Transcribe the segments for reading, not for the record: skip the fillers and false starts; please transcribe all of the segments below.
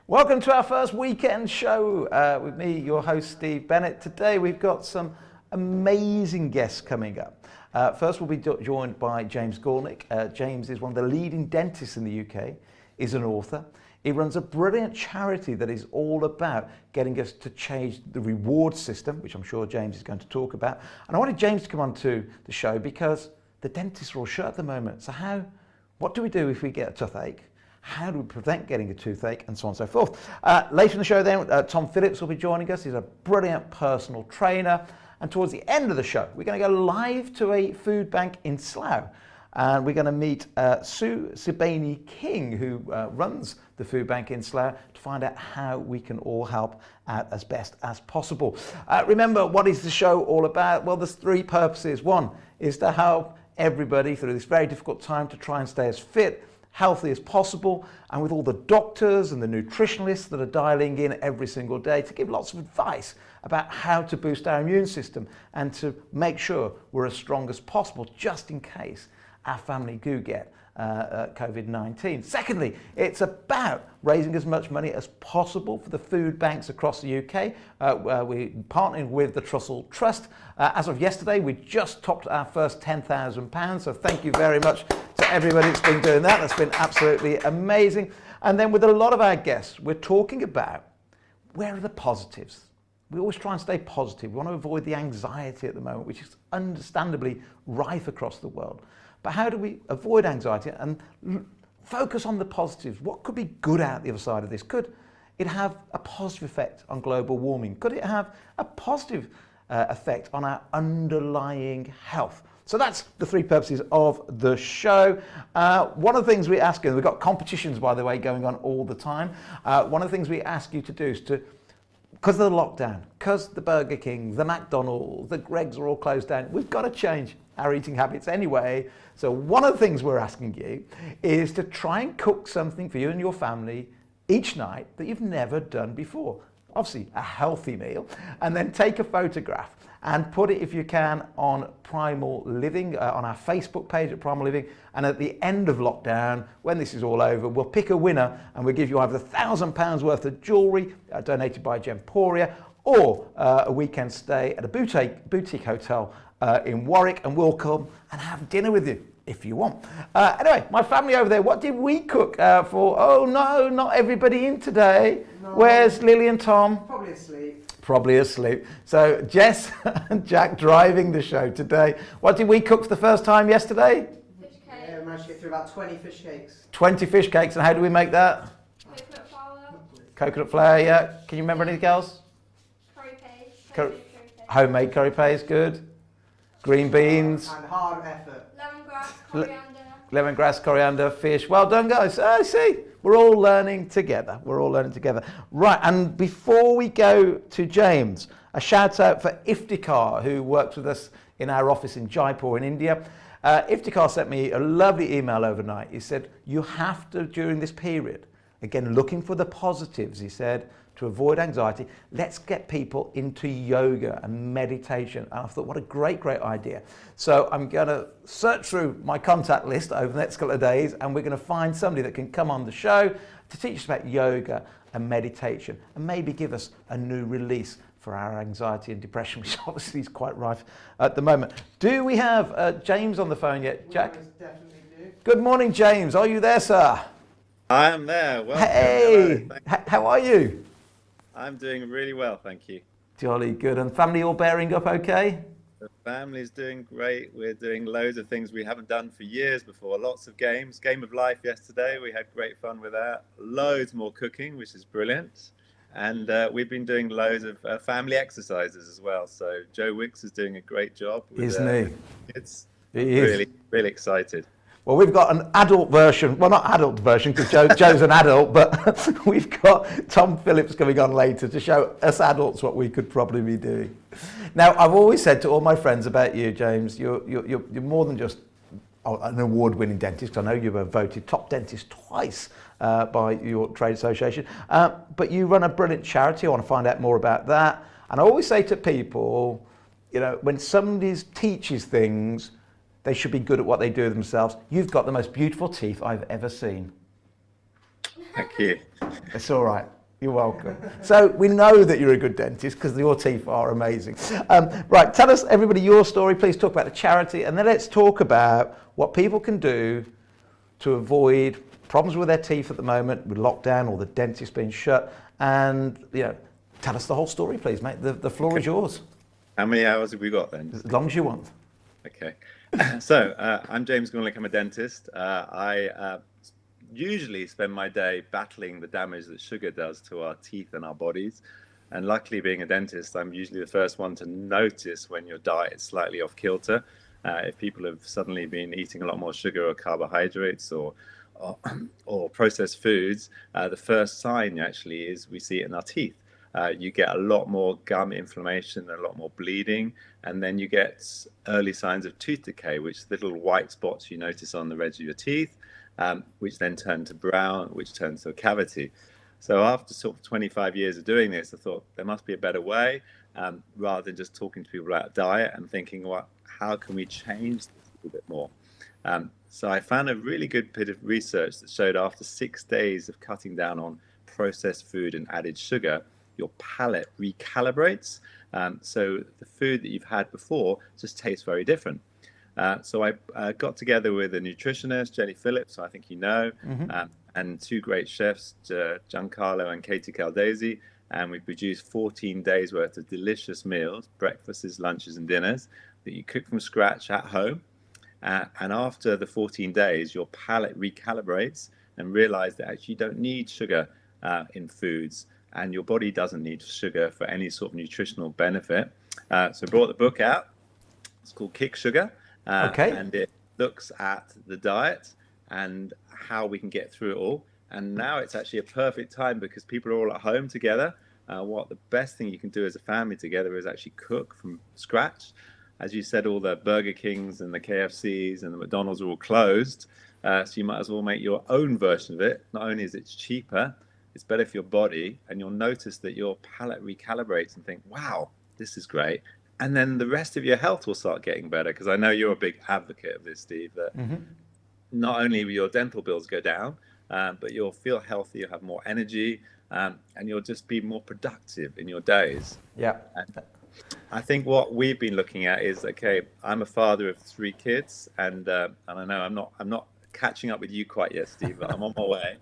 Welcome to our first weekend show with me, your host, Steve Bennett. Today we've got some amazing guests coming up. First we'll be joined by James Goolnik. James is one of the leading dentists in the UK. He's an author. He runs a brilliant charity that is all about getting us to change the reward system, which I'm sure James is going to talk about. And I wanted James to come on to the show because the dentists are all shut at the moment. So what do we do if we get a toothache? How do we prevent getting a toothache, and so on and so forth. Later in the show then, Tom Phillips will be joining us. He's a brilliant personal trainer. And towards the end of the show, we're going to go live to a food bank in Slough. And we're going to meet Sue Sibani King, who runs the food bank in Slough, to find out how we can all help out as best as possible. Remember, what is the show all about? Well, there's three purposes. One is to help everybody through this very difficult time to try and stay as fit, healthy as possible, and with all the doctors and the nutritionalists that are dialing in every single day to give lots of advice about how to boost our immune system and to make sure we're as strong as possible just in case our family do get COVID-19. Secondly, it's about raising as much money as possible for the food banks across the UK. We're partnering with the Trussell Trust. As of yesterday, we just topped our first £10,000. So thank you very much to everybody that's been doing that. That's been absolutely amazing. And then with a lot of our guests, we're talking about where are the positives. We always try and stay positive. We want to avoid the anxiety at the moment, which is understandably rife across the world. But how do we avoid anxiety and focus on the positives? What could be good out the other side of this? Could it have a positive effect on global warming? Could it have a positive effect on our underlying health? So that's the three purposes of the show. One of the things we ask, and we've got competitions, by the way, going on all the time. One of the things we ask you to do is to, because of the lockdown, because the Burger King, the McDonald's, the Greggs are all closed down, we've got to change our eating habits anyway. So one of the things we're asking you is to try and cook something for you and your family each night that you've never done before. Obviously a healthy meal, and then take a photograph and put it, if you can, on Primal Living, on our Facebook page at Primal Living. And at the end of lockdown, when this is all over, we'll pick a winner and we'll give you either £1,000 worth of jewellery donated by Gemporia, or a weekend stay at a boutique hotel in Warwick, and we'll come and have dinner with you if you want. Anyway, my family over there, what did we cook for? Oh no, not everybody in today. No. Where's Lily and Tom? Probably asleep. So Jess and Jack driving the show today. What did we cook for the first time yesterday? Fish cake. Yeah, we managed to get through about 20 fish cakes. 20 fish cakes, and how do we make that? Coconut flour. Coconut flour, yeah. Can you remember anything else? Curry paste. Homemade curry paste, good. Green beans. And hard effort. Lemongrass, coriander. Lemongrass, coriander, fish. Well done, guys. I see. We're all learning together. Right, and before we go to James, a shout out for Iftikhar, who works with us in our office in Jaipur in India. Iftikhar sent me a lovely email overnight. He said, you have to, during this period, again, looking for the positives, he said, to avoid anxiety, let's get people into yoga and meditation. And I thought, what a great idea. So I'm going to search through my contact list over the next couple of days, and we're going to find somebody that can come on the show to teach us about yoga and meditation, and maybe give us a new release for our anxiety and depression, which obviously is quite rife at the moment. Do we have James on the phone yet, Jack? We definitely do. Good morning, James. Are you there, sir? I am there. Welcome. Hey, how are you? I'm doing really well, thank you. Jolly good. And family all bearing up okay? The family's doing great. We're doing loads of things we haven't done for years before. Lots of games. Game of Life yesterday. We had great fun with that. Loads more cooking, which is brilliant. And we've been doing loads of family exercises as well. So Joe Wicks is doing a great job. Isn't he? It's He really, is. really excited. Well, we've got an adult version. Well, not adult version, because Joe's an adult, but we've got Tom Phillips coming on later to show us adults what we could probably be doing. Now, I've always said to all my friends about you, James, you're more than just an award-winning dentist. I know you were voted top dentist twice by your trade association, but you run a brilliant charity. I want to find out more about that. And I always say to people, you know, when somebody teaches things, they should be good at what they do themselves. You've got the most beautiful teeth I've ever seen. Thank you. It's all right. You're welcome. So we know that you're a good dentist because your teeth are amazing. Right, tell us, everybody, your story. Please talk about the charity, and then let's talk about what people can do to avoid problems with their teeth at the moment, with lockdown or the dentist being shut. And, tell us the whole story, please, mate. The floor is yours. How many hours have we got then? As long as you want. Okay. So I'm James Goolnik. I'm a dentist. I usually spend my day battling the damage that sugar does to our teeth and our bodies. And luckily, being a dentist, I'm usually the first one to notice when your diet is slightly off kilter. If people have suddenly been eating a lot more sugar or carbohydrates or processed foods, the first sign actually is we see it in our teeth. You get a lot more gum inflammation, a lot more bleeding, and then you get early signs of tooth decay, which little white spots you notice on the edge of your teeth, which then turn to brown, which turns to a cavity. So after sort of 25 years of doing this, I thought there must be a better way, rather than just talking to people about diet and thinking, how can we change this a little bit more? So I found a really good bit of research that showed after 6 days of cutting down on processed food and added sugar, your palate recalibrates. So the food that you've had before just tastes very different. So I got together with a nutritionist, Jenny Phillips, who I think you know, and two great chefs, Giancarlo and Katie Caldesi, and we produced 14 days worth of delicious meals, breakfasts, lunches, and dinners that you cook from scratch at home. And after the 14 days, your palate recalibrates and realize that actually you don't need sugar in foods, and your body doesn't need sugar for any sort of nutritional benefit. So I brought the book out. It's called Kick Sugar. And it looks at the diet and how we can get through it all. And now it's actually a perfect time because people are all at home together. What the best thing you can do as a family together is actually cook from scratch. As you said, all the Burger Kings and the KFCs and the McDonald's are all closed. So you might as well make your own version of it. Not only is it cheaper, it's better for your body, and you'll notice that your palate recalibrates and think, wow, this is great. And then the rest of your health will start getting better, because I know you're a big advocate of this, Steve, that not only will your dental bills go down, but you'll feel healthy, you'll have more energy, and you'll just be more productive in your days. Yeah. And I think what we've been looking at is, okay, I'm a father of 3 kids, and I know I'm not catching up with you quite yet, Steve, but I'm on my way.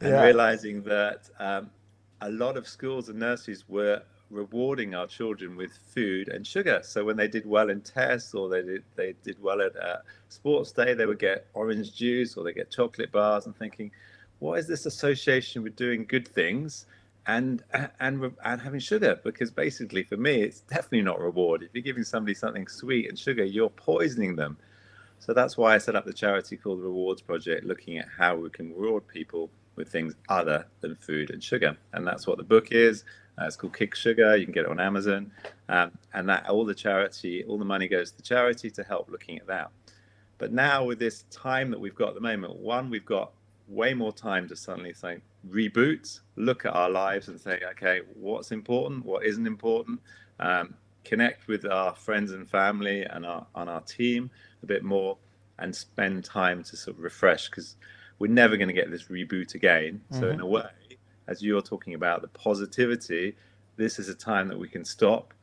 And realizing that a lot of schools and nurseries were rewarding our children with food and sugar. So when they did well in tests, or they did well at sports day, they would get orange juice or they get chocolate bars, and thinking, what is this association with doing good things and having sugar? Because basically for me, it's definitely not reward. If you're giving somebody something sweet and sugar, you're poisoning them. So that's why I set up the charity called the Rewards Project, looking at how we can reward people with things other than food and sugar. And that's what the book is. It's called Kick Sugar. You can get it on Amazon. And that all the money goes to the charity to help looking at that. But now with this time that we've got at the moment, we've got way more time to suddenly say, reboot, look at our lives and say, okay, what's important, what isn't important, connect with our friends and family and our team a bit more, and spend time to sort of refresh, because we're never going to get this reboot again. So in a way, as you're talking about the positivity, this is a time that we can stop,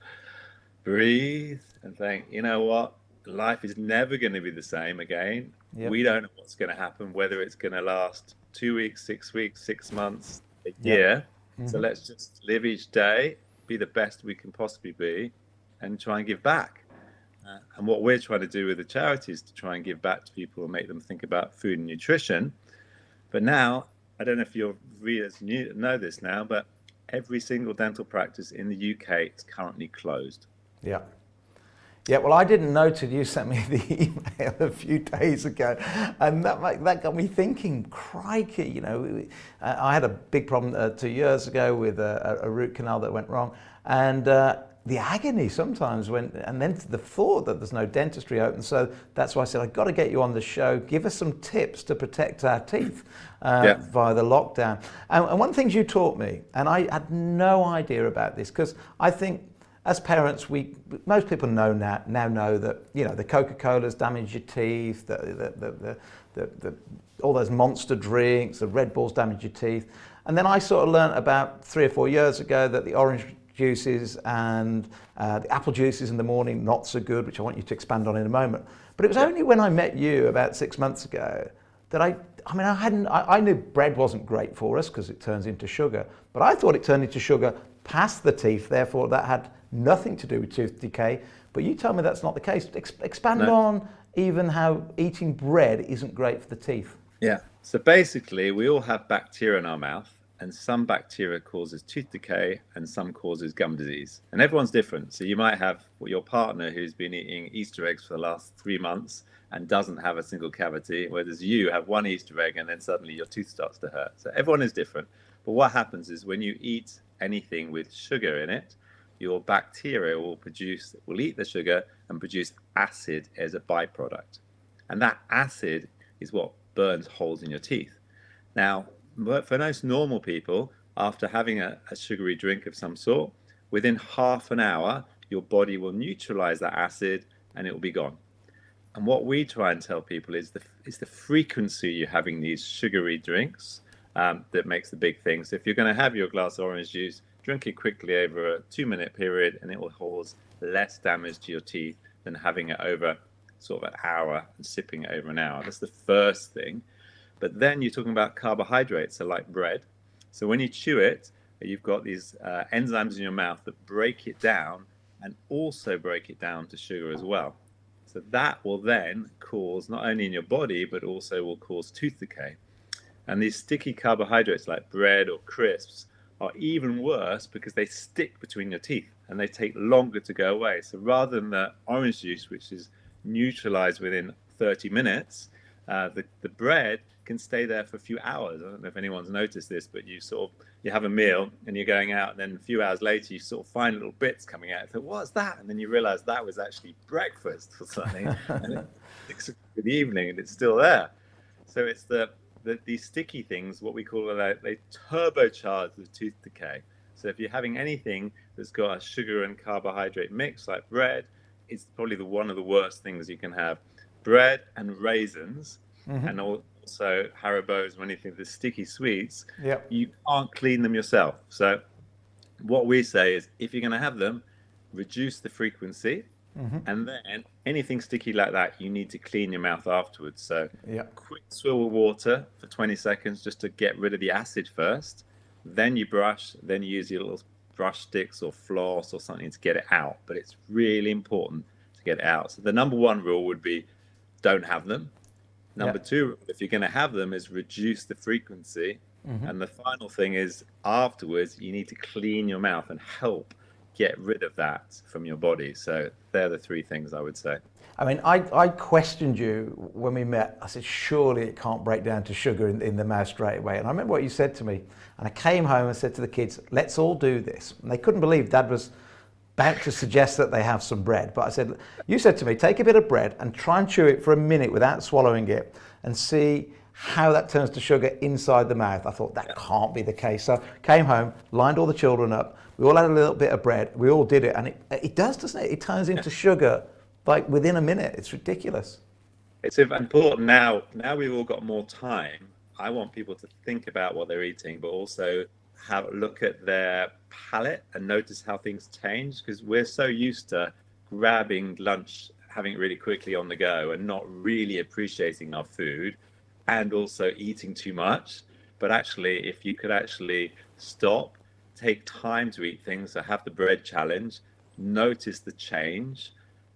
breathe, and think, you know what, life is never going to be the same again. Yep. We don't know what's going to happen, whether it's going to last 2 weeks, 6 weeks, 6 months, a year. So let's just live each day, be the best we can possibly be, and try and give back. And what we're trying to do with the charity is to try and give back to people and make them think about food and nutrition. But now, I don't know if your readers know this now, but every single dental practice in the UK is currently closed. Yeah. Yeah, well, I didn't know till you sent me the email a few days ago, and that got me thinking, crikey, I had a big problem 2 years ago with a root canal that went wrong, and the agony sometimes and then the thought that there's no dentistry open. So that's why I said, I've got to get you on the show. Give us some tips to protect our teeth via the lockdown. And one of the things you taught me, and I had no idea about this, because I think as parents, most people now know that, the Coca-Cola's damage your teeth, the all those monster drinks, the Red Bulls damage your teeth. And then I sort of learnt about 3 or 4 years ago that the orange juices and the apple juices in the morning, not so good, which I want you to expand on in a moment. But it was only when I met you about 6 months ago that I knew bread wasn't great for us because it turns into sugar, but I thought it turned into sugar past the teeth, therefore that had nothing to do with tooth decay. But you tell me that's not the case. Expand on even how eating bread isn't great for the teeth. Yeah. So basically, we all have bacteria in our mouth, and some bacteria causes tooth decay and some causes gum disease. And everyone's different. So you might have your partner who's been eating Easter eggs for the last 3 months and doesn't have a single cavity, whereas you have one Easter egg and then suddenly your tooth starts to hurt. So everyone is different. But what happens is when you eat anything with sugar in it, your bacteria will eat the sugar and produce acid as a byproduct. And that acid is what burns holes in your teeth. Now, for most normal people, after having a sugary drink of some sort, within half an hour, your body will neutralize that acid and it will be gone. And what we try and tell people is the frequency you're having these sugary drinks that makes the big thing. So if you're going to have your glass of orange juice, drink it quickly over a 2-minute period and it will cause less damage to your teeth than having it over sort of an hour and sipping it over an hour. That's the first thing. But then you're talking about carbohydrates, so like bread. So when you chew it, you've got these enzymes in your mouth that break it down and also break it down to sugar as well. So that will then cause, not only in your body, but also will cause tooth decay. And these sticky carbohydrates like bread or crisps are even worse because they stick between your teeth and they take longer to go away. So rather than the orange juice, which is neutralized within 30 minutes, the bread can stay there for a few hours. I don't know if anyone's noticed this, but you have a meal and you're going out, and then a few hours later you sort of find little bits coming out. So what's that? And then you realize that was actually breakfast or something. And it's 6 o'clock in the evening and it's still there. So it's these sticky things, what we call they turbocharge the tooth decay. So if you're having anything that's got a sugar and carbohydrate mix like bread, it's probably one of the worst things you can have. Bread and raisins, and also Haribos or anything, the sticky sweets, you can't clean them yourself. So what we say is, if you're going to have them, reduce the frequency, and then anything sticky like that, you need to clean your mouth afterwards. So quick swill with water for 20 seconds just to get rid of the acid first. Then you brush, then you use your little brush sticks or floss or something to get it out. But it's really important to get it out. So the number one rule would be don't have them. Number two, if you're going to have them, is reduce the frequency. And the final thing is afterwards, you need to clean your mouth and help get rid of that from your body. So they're the 3 things I would say. I mean, I questioned you when we met. I said, surely it can't break down to sugar in the mouth straight away. And I remember what you said to me. And I came home and said to the kids, let's all do this. And they couldn't believe Dad was about to suggest that they have some bread. But I said, you said to me, take a bit of bread and try and chew it for a minute without swallowing it and see how that turns to sugar inside the mouth. I thought that can't be the case. So came home, lined all the children up. We all had a little bit of bread. We all did it. And it does, doesn't it? It turns into sugar like within a minute. It's ridiculous. It's important now we've all got more time. I want people to think about what they're eating, but also have a look at their palate and notice how things change, because we're so used to grabbing lunch, having it really quickly on the go and not really appreciating our food, and also eating too much. But actually, if you could actually stop, take time to eat things, so have the bread challenge, notice the change.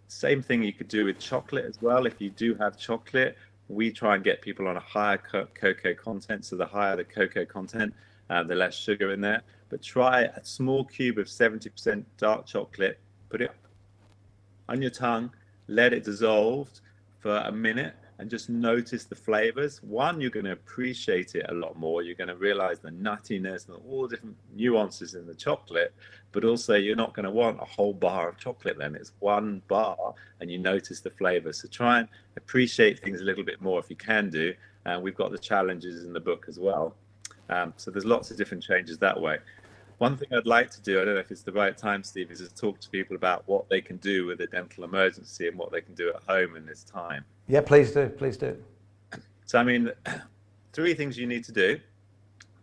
Same thing you could do with chocolate as well. If you do have chocolate, we try and get people on a higher cocoa content. So the higher the cocoa content, the less sugar in there. But try a small cube of 70% dark chocolate, put it on your tongue, let it dissolve for a minute, and just notice the flavors. One, you're going to appreciate it a lot more. You're going to realize the nuttiness and all the different nuances in the chocolate, but also you're not going to want a whole bar of chocolate then. It's one bar and you notice the flavors. So try and appreciate things a little bit more if you can do. We've got the challenges in the book as well. So there's lots of different changes that way. One thing I'd like to do, I don't know if it's the right time, Steve, is to talk to people about what they can do with a dental emergency and what they can do at home in this time. Yeah, please do. Please do. So, I mean, three things you need to do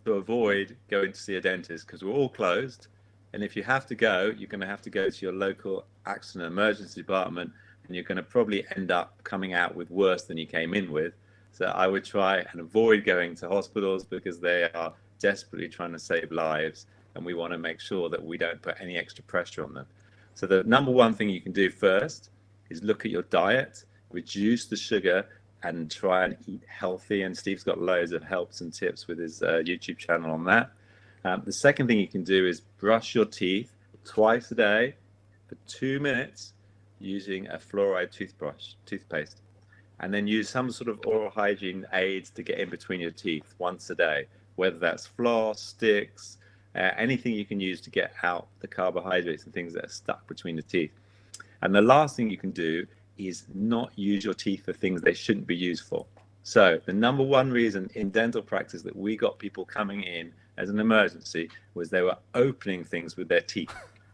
to avoid going to see a dentist, because we're all closed. And if you have to go, you're going to have to go to your local accident emergency department, and you're going to probably end up coming out with worse than you came in with. So I would try and avoid going to hospitals, because they are desperately trying to save lives, and we want to make sure that we don't put any extra pressure on them. So the number one thing you can do first is look at your diet, reduce the sugar, and try and eat healthy. And Steve's got loads of helps and tips with his YouTube channel on that. The second thing you can do is brush your teeth twice a day for 2 minutes using a fluoride toothpaste, and then use some sort of oral hygiene aids to get in between your teeth once a day, whether that's floss, sticks, anything you can use to get out the carbohydrates and things that are stuck between the teeth. And the last thing you can do is not use your teeth for things they shouldn't be used for. So the number one reason in dental practice that we got people coming in as an emergency was they were opening things with their teeth.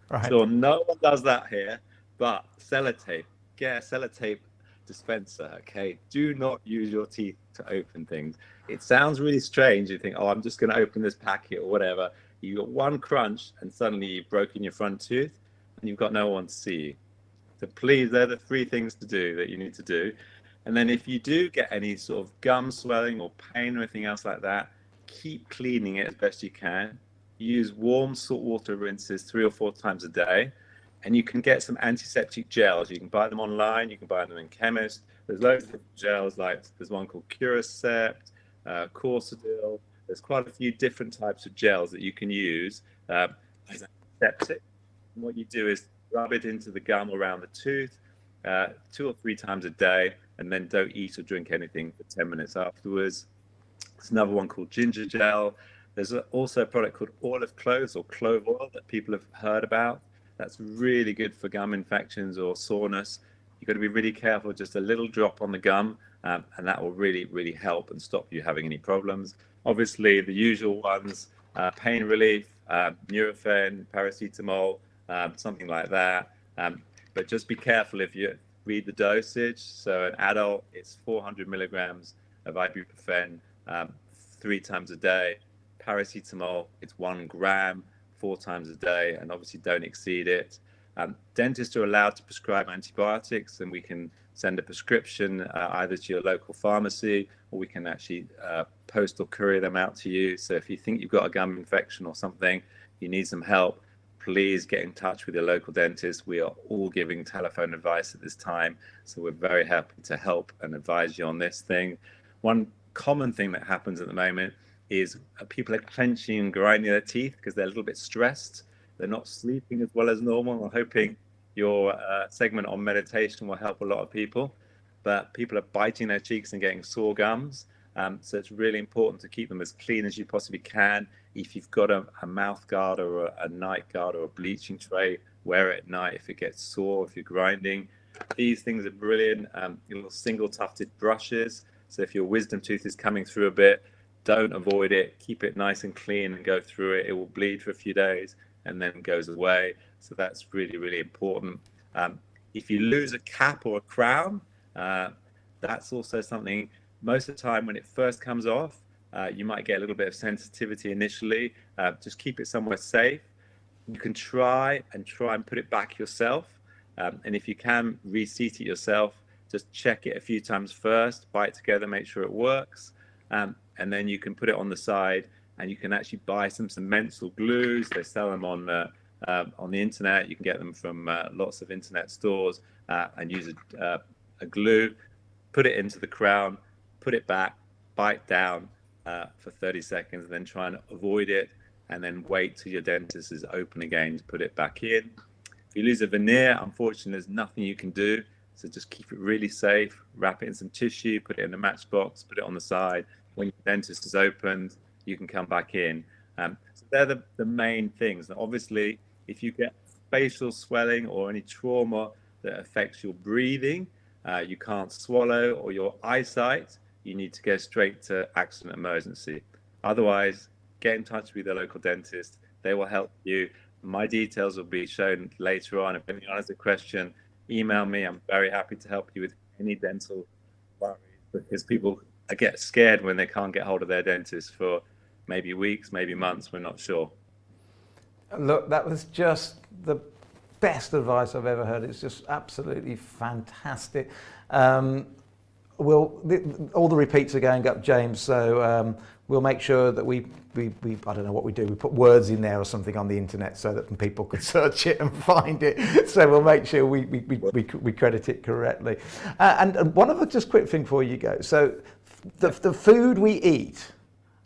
Right. So no one does that here, but sellotape, get a sellotape dispenser, okay? Do not use your teeth to open things. It sounds really strange. You think, oh, I'm just going to open this packet or whatever. You got one crunch and suddenly you've broken your front tooth and you've got no one to see you. So please, they're the three things to do that you need to do. And then if you do get any sort of gum swelling or pain or anything else like that, keep cleaning it as best you can. Use warm saltwater rinses 3 or 4 times a day. And you can get some antiseptic gels. You can buy them online. You can buy them in chemists. There's loads of different gels, like there's one called Curacept, Corsadil. There's quite a few different types of gels that you can use as antiseptic. And what you do is rub it into the gum around the tooth 2 or 3 times a day, and then don't eat or drink anything for 10 minutes afterwards. There's another one called ginger gel. There's also a product called olive cloves or clove oil that people have heard about. That's really good for gum infections or soreness. You've got to be really careful, just a little drop on the gum, and that will really, really help and stop you having any problems. Obviously, the usual ones, pain relief, Nurofen, paracetamol, something like that. But just be careful if you read the dosage. So an adult, it's 400 milligrams of ibuprofen 3 times a day. Paracetamol, it's 1 gram 4 times a day, and obviously don't exceed it. Dentists are allowed to prescribe antibiotics, and we can send a prescription either to your local pharmacy, or we can actually post or courier them out to you. So if you think you've got a gum infection or something, you need some help, please get in touch with your local dentist. We are all giving telephone advice at this time, so we're very happy to help and advise you on this thing. One common thing that happens at the moment is people are clenching and grinding their teeth because they're a little bit stressed. They're not sleeping as well as normal. I'm hoping your segment on meditation will help a lot of people, but people are biting their cheeks and getting sore gums. So it's really important to keep them as clean as you possibly can. If you've got a mouth guard or a night guard or a bleaching tray, wear it at night if it gets sore, if you're grinding. These things are brilliant. Little single tufted brushes. So if your wisdom tooth is coming through a bit, don't avoid it. Keep it nice and clean and go through it. It will bleed for a few days and then goes away. So that's really, really important. If you lose a cap or a crown, that's also something. Most of the time when it first comes off, you might get a little bit of sensitivity initially. Just keep it somewhere safe. You can try and put it back yourself. And if you can reseat it yourself, just check it a few times first, bite together, make sure it works. And then you can put it on the side, and you can actually buy some menthol glues. They sell them on the internet. You can get them from lots of internet stores, and use a glue, put it into the crown, put it back, bite down for 30 seconds, and then try and avoid it, and then wait till your dentist is open again to put it back in. If you lose a veneer, unfortunately, there's nothing you can do. So just keep it really safe, wrap it in some tissue, put it in a matchbox, put it on the side. When your dentist is opened, you can come back in. So they're the main things. Now, obviously, if you get facial swelling or any trauma that affects your breathing, you can't swallow, or your eyesight, you need to go straight to accident emergency. Otherwise, get in touch with the local dentist. They will help you. My details will be shown later on. If anyone has a question, email me. I'm very happy to help you with any dental worries, because people get scared when they can't get hold of their dentist for maybe weeks, maybe months. We're not sure. Look, that was just the best advice I've ever heard. It's just absolutely fantastic. All the repeats are going up, James, so we'll make sure that we I don't know what we do, we put words in there or something on the internet so that people could search it and find it. So we'll make sure we credit it correctly. And one other just quick thing before you go. So the food we eat,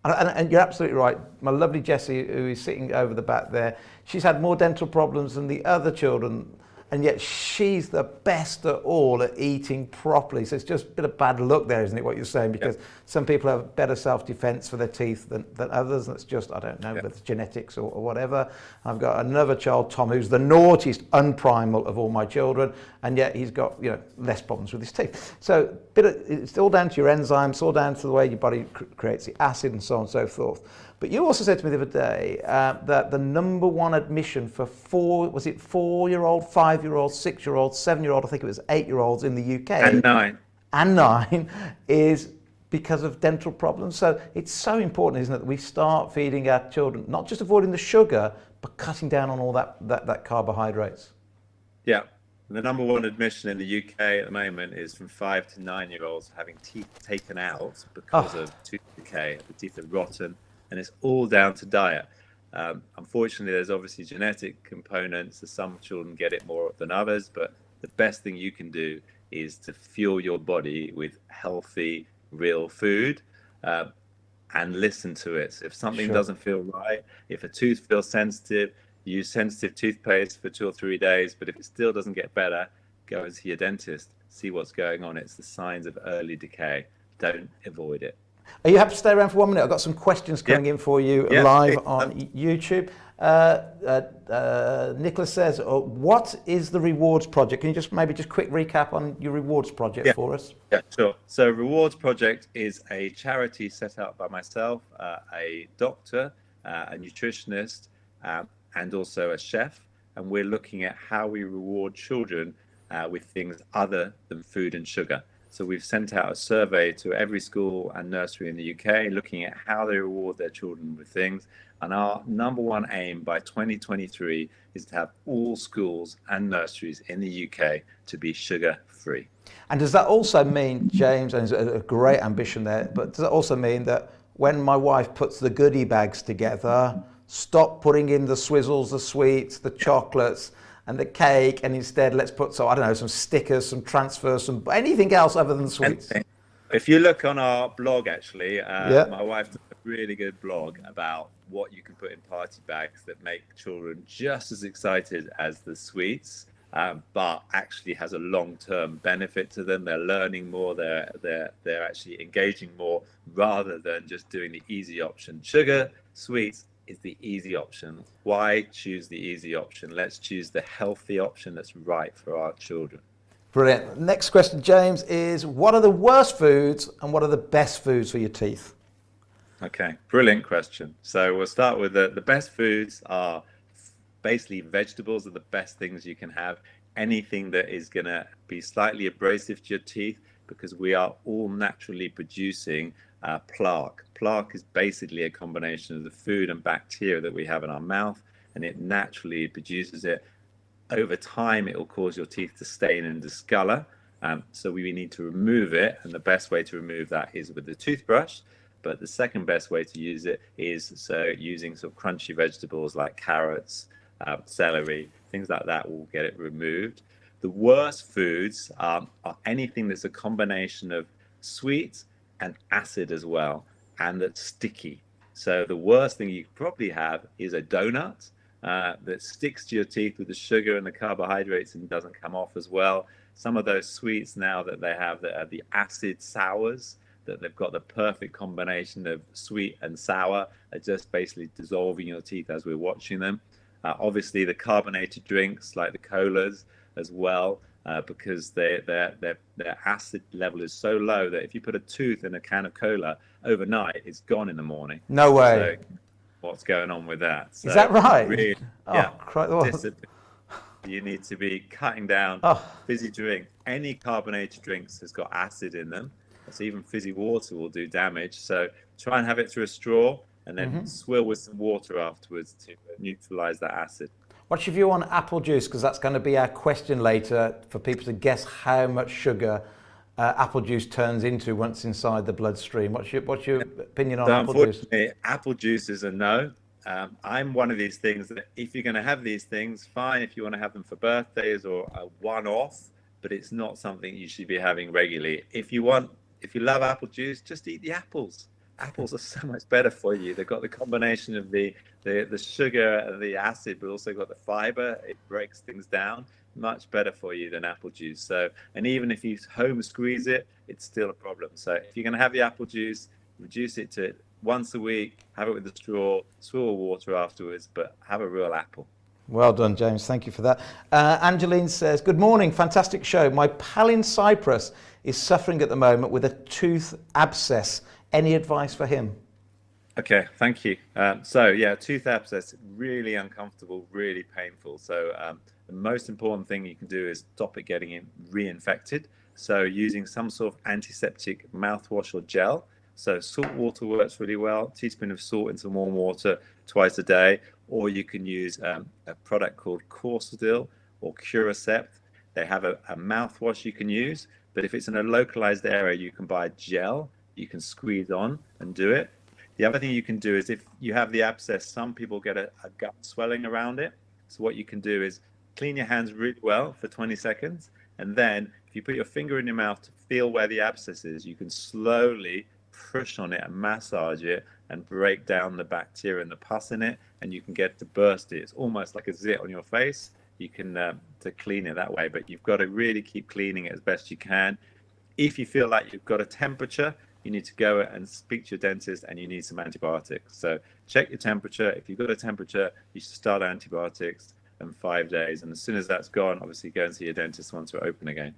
and you're absolutely right. My lovely Jessie, who is sitting over the back there, she's had more dental problems than the other children, and yet she's the best at all at eating properly. So it's just a bit of bad luck there, isn't it, what you're saying? Because some people have better self-defense for their teeth than others. That's just, I don't know, whether it's genetics or whatever. I've got another child, Tom, who's the naughtiest, unprimal of all my children, and yet he's got, less problems with his teeth. So it's all down to your enzymes, it's all down to the way your body creates the acid and so on and so forth. But you also said to me the other day that the number one admission for 4-year-old, 5-year-old, 6-year-old, 7-year-old, I think it was 8-year-olds in the UK. And 9 is because of dental problems. So it's so important, isn't it, that we start feeding our children, not just avoiding the sugar, but cutting down on all that carbohydrates. Yeah. The number one admission in the UK at the moment is from 5 to 9-year-olds having teeth taken out because of tooth decay. The teeth are rotten. And it's all down to diet. Unfortunately, there's obviously genetic components. Some children get it more than others, but the best thing you can do is to fuel your body with healthy, real food and listen to it. So if something doesn't feel right, if a tooth feels sensitive, use sensitive toothpaste for 2 or 3 days. But if it still doesn't get better, go and see your dentist, see what's going on. It's the signs of early decay. Don't avoid it. Are you happy to stay around for 1 minute? I've got some questions coming in for you live on YouTube. Nicholas says, what is the Rewards Project? Can you just maybe quick recap on your Rewards Project for us? Yeah, sure. So Rewards Project is a charity set up by myself, a doctor, a nutritionist, and also a chef. And we're looking at how we reward children with things other than food and sugar. So we've sent out a survey to every school and nursery in the UK, looking at how they reward their children with things. And our number one aim by 2023 is to have all schools and nurseries in the UK to be sugar-free. And does that also mean, James, and there's a great ambition there, but does it also mean that when my wife puts the goodie bags together, stop putting in the swizzles, the sweets, the chocolates, and the cake, and instead let's put some stickers, some transfers, anything else other than sweets? If you look on our blog, actually, my wife did a really good blog about what you can put in party bags that make children just as excited as the sweets, but actually has a long-term benefit to them. They're learning more, they're actually engaging more, rather than just doing the easy option. Sugar, sweets is the easy option. Why choose the easy option? Let's choose the healthy option that's right for our children. Brilliant. Next question, James, is what are the worst foods and what are the best foods for your teeth? Okay, brilliant question. So we'll start with the best foods are basically vegetables are the best things you can have. Anything that is going to be slightly abrasive to your teeth, because we are all naturally producing plaque. Plaque is basically a combination of the food and bacteria that we have in our mouth, and it naturally produces it. Over time, it will cause your teeth to stain and discolor. So we need to remove it, and the best way to remove that is with the toothbrush. But the second best way to use it is using sort of crunchy vegetables like carrots, celery, things like that will get it removed. The worst foods are anything that's a combination of sweet and acid as well, and that's sticky. So the worst thing you could probably have is a donut that sticks to your teeth with the sugar and the carbohydrates and doesn't come off as well. Some of those sweets now that they have that are the acid sours, that they've got the perfect combination of sweet and sour, are just basically dissolving your teeth as we're watching them. Obviously the carbonated drinks like the colas as well, because their acid level is so low that if you put a tooth in a can of cola overnight, it's gone in the morning. No way. So what's going on with that? So is that right? Really, discipline. You need to be cutting down fizzy drink. Any carbonated drinks has got acid in them. So even fizzy water will do damage. So try and have it through a straw and then swill with some water afterwards to neutralize that acid. What's your view on apple juice? Because that's going to be our question later for people to guess how much sugar apple juice turns into once inside the bloodstream. What's your opinion on apple juice? Unfortunately, apple juice is a no. I'm one of these things that if you're going to have these things, fine if you want to have them for birthdays or a one-off, but it's not something you should be having regularly. If you love apple juice, just eat the apples. Apples are so much better for you. They've got the combination of the sugar and the acid, but also got the fiber. It breaks things down. Much better for you than apple juice. So, and even if you home squeeze it, it's still a problem. So if you're going to have the apple juice, reduce it to once a week, have it with a straw, swill water afterwards, but have a real apple. Well done, James. Thank you for that. Angeline says, good morning, fantastic show. My pal in Cyprus is suffering at the moment with a tooth abscess. Any advice for him? Okay, thank you. So yeah, tooth abscess, really uncomfortable, really painful. So the most important thing you can do is stop it getting reinfected. So using some sort of antiseptic mouthwash or gel. So salt water works really well, teaspoon of salt into warm water twice a day, or you can use a product called Corsadil or Curacept. They have a mouthwash you can use, but if it's in a localized area, you can buy gel, you can squeeze on and do it. The other thing you can do is if you have the abscess, some people get a gut swelling around it. So what you can do is clean your hands really well for 20 seconds. And then if you put your finger in your mouth to feel where the abscess is, you can slowly push on it and massage it and break down the bacteria and the pus in it. And you can get to burst it. It's almost like a zit on your face. You can to clean it that way, but you've got to really keep cleaning it as best you can. If you feel like you've got a temperature, you need to go and speak to your dentist and you need some antibiotics. So check your temperature. If you've got a temperature, you should start antibiotics in 5 days. And as soon as that's gone, obviously go and see your dentist once we're open again.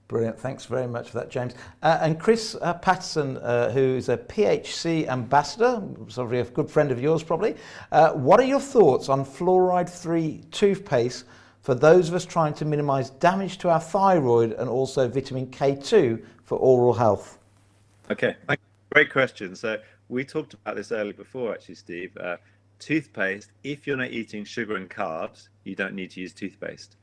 Brilliant. Thanks very much for that, James. And Chris Patterson, who's a PHC ambassador, probably a good friend of yours probably. What are your thoughts on fluoride-free toothpaste for those of us trying to minimise damage to our thyroid and also vitamin K2 for oral health? Okay, great question. So we talked about this earlier before, actually, Steve. Toothpaste, if you're not eating sugar and carbs, you don't need to use toothpaste.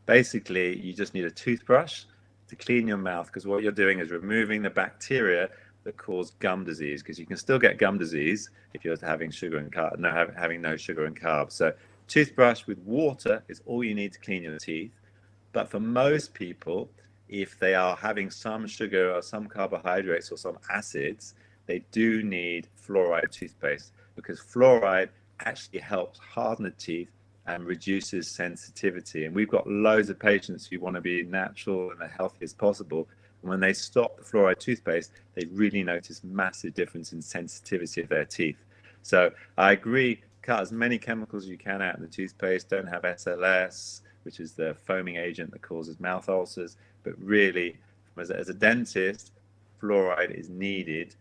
Basically, you just need a toothbrush to clean your mouth, because what you're doing is removing the bacteria that cause gum disease, because you can still get gum disease if you're having sugar and having no sugar and carbs. So toothbrush with water is all you need to clean your teeth. But for most people, if they are having some sugar or some carbohydrates or some acids, they do need fluoride toothpaste, because fluoride actually helps harden the teeth and reduces sensitivity. And we've got loads of patients who want to be natural and as healthy as possible. And when they stop the fluoride toothpaste, they really notice massive difference in sensitivity of their teeth. So I agree, cut as many chemicals as you can out in the toothpaste. Don't have SLS, which is the foaming agent that causes mouth ulcers. But really, as a dentist, fluoride is needed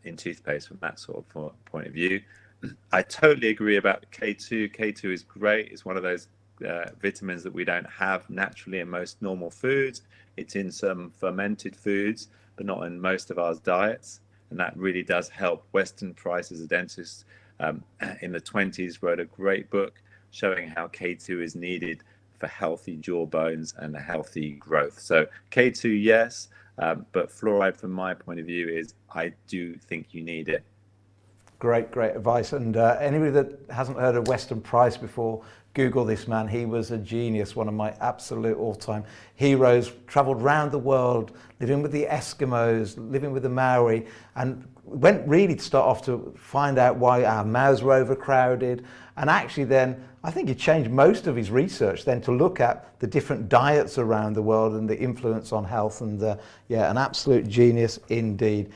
in toothpaste from that sort of point of view. I totally agree about K2. K2 is great. It's one of those vitamins that we don't have naturally in most normal foods. It's in some fermented foods, but not in most of our diets. And that really does help. Weston Price, as a dentist in the 20s, wrote a great book showing how K2 is needed for healthy jaw bones and a healthy growth. So K2, yes, but fluoride, from my point of view, is I do think you need it. Great advice. And anybody that hasn't heard of Weston Price before, Google this man. He was a genius, one of my absolute all-time heroes. Travelled around the world, living with the Eskimos, living with the Maori, and went really to start off to find out why our mouths were overcrowded. And actually then, I think he changed most of his research then to look at the different diets around the world and the influence on health. And yeah, an absolute genius indeed.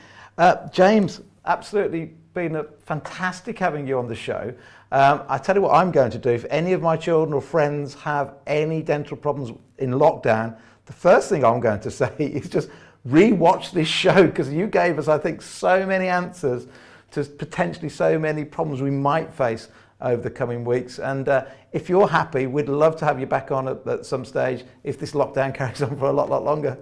James, absolutely been fantastic having you on the show. I tell you what I'm going to do. If any of my children or friends have any dental problems in lockdown, the first thing I'm going to say is just re-watch this show, because you gave us, I think, so many answers to potentially so many problems we might face over the coming weeks. And if you're happy, we'd love to have you back on at some stage if this lockdown carries on for a lot longer.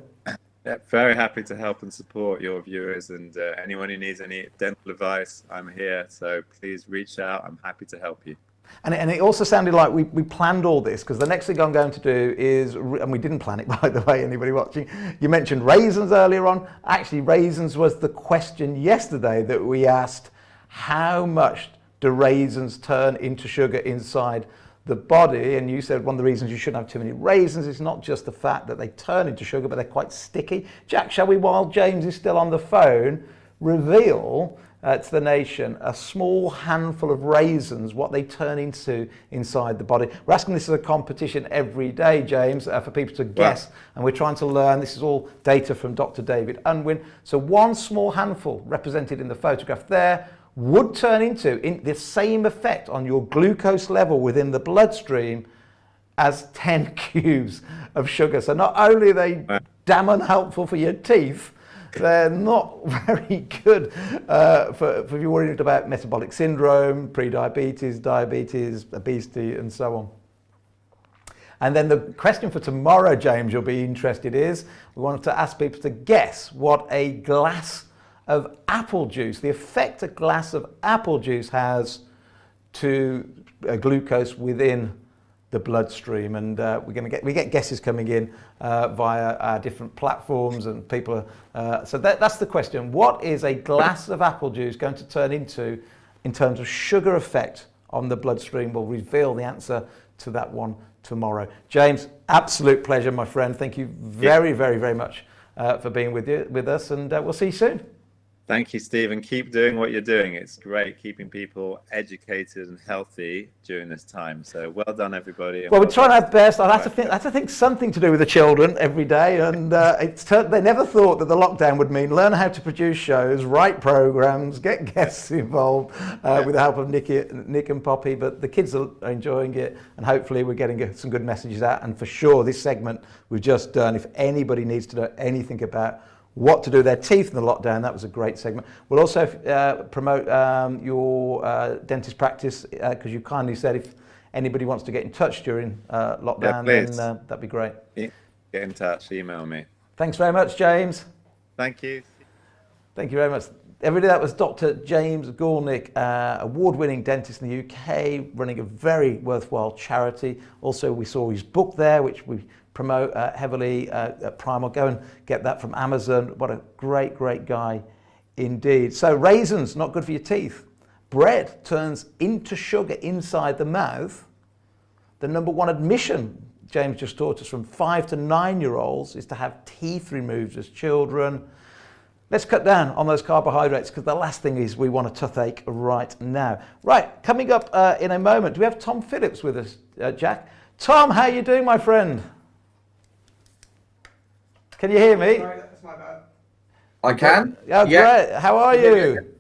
Yeah, very happy to help and support your viewers, and anyone who needs any dental advice, I'm here. So please reach out. I'm happy to help you. And it also sounded like we planned all this, because the next thing I'm going to do is, and we didn't plan it, by the way, anybody watching, you mentioned raisins earlier on. Actually, raisins was the question yesterday that we asked: how much do raisins turn into sugar inside the body? And you said one of the reasons you shouldn't have too many raisins is not just the fact that they turn into sugar, but they're quite sticky. Jack, shall we, while James is still on the phone, reveal to the nation a small handful of raisins, what they turn into inside the body? We're asking this as a competition every day, James, for people to guess, and we're trying to learn. This is all data from Dr. David Unwin. So one small handful represented in the photograph there would turn into the same effect on your glucose level within the bloodstream as 10 cubes of sugar. So not only are they damn unhelpful for your teeth, they're not very good for if you're worried about metabolic syndrome, pre-diabetes, diabetes, obesity, and so on. And then the question for tomorrow, James, you'll be interested is, we wanted to ask people to guess what a glass of apple juice, the effect a glass of apple juice has to glucose within the bloodstream. And we get guesses coming in via our different platforms, and people are, so that's the question. What is a glass of apple juice going to turn into in terms of sugar effect on the bloodstream? We'll reveal the answer to that one tomorrow. James, absolute pleasure, my friend. Thank you very, very, very much for being with us, and we'll see you soon. Thank you, Steve, and keep doing what you're doing. It's great keeping people educated and healthy during this time. So well done, everybody. Well, we're trying our best. I have to think something to do with the children every day, and they never thought that the lockdown would mean learn how to produce shows, write programs, get guests involved with the help of Nick and Poppy. But the kids are enjoying it, and hopefully we're getting some good messages out. And for sure, this segment we've just done, if anybody needs to know anything about what to do with their teeth in the lockdown, that was a great segment. We'll also promote your dentist practice, because you kindly said if anybody wants to get in touch during lockdown, then that'd be great. Get in touch, email me. Thanks very much, James. Thank you. Thank you very much. Everybody, that was Dr. James Goolnik, award-winning dentist in the UK, running a very worthwhile charity. Also, we saw his book there, which we promote heavily at Primal. Go and get that from Amazon. What a great, great guy indeed. So raisins, not good for your teeth. Bread turns into sugar inside the mouth. The number one admission, James just taught us, from 5 to 9-year-olds is to have teeth removed as children. Let's cut down on those carbohydrates, because the last thing is we want a toothache right now. Right, coming up in a moment, do we have Tom Phillips with us, Jack? Tom, how are you doing, my friend? Can you hear me? Sorry, that's my bad. I can. Yeah, great. How are you?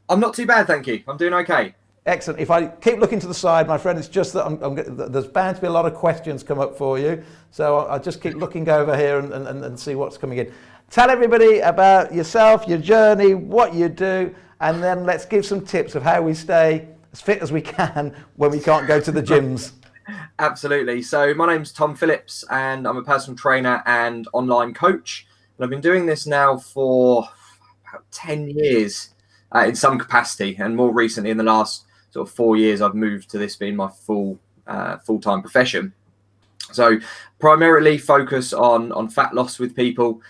I'm not too bad, thank you. I'm doing okay. Excellent. If I keep looking to the side, my friend, it's just that there's bound to be a lot of questions come up for you. So I'll just keep looking over here and see what's coming in. Tell everybody about yourself, your journey, what you do, and then let's give some tips of how we stay as fit as we can when we can't go to the gyms. Absolutely. So my name's Tom Phillips, and I'm a personal trainer and online coach. And I've been doing this now for about 10 years in some capacity. And more recently, in the last sort of 4 years, I've moved to this being my full-time profession. So primarily focus on fat loss with people,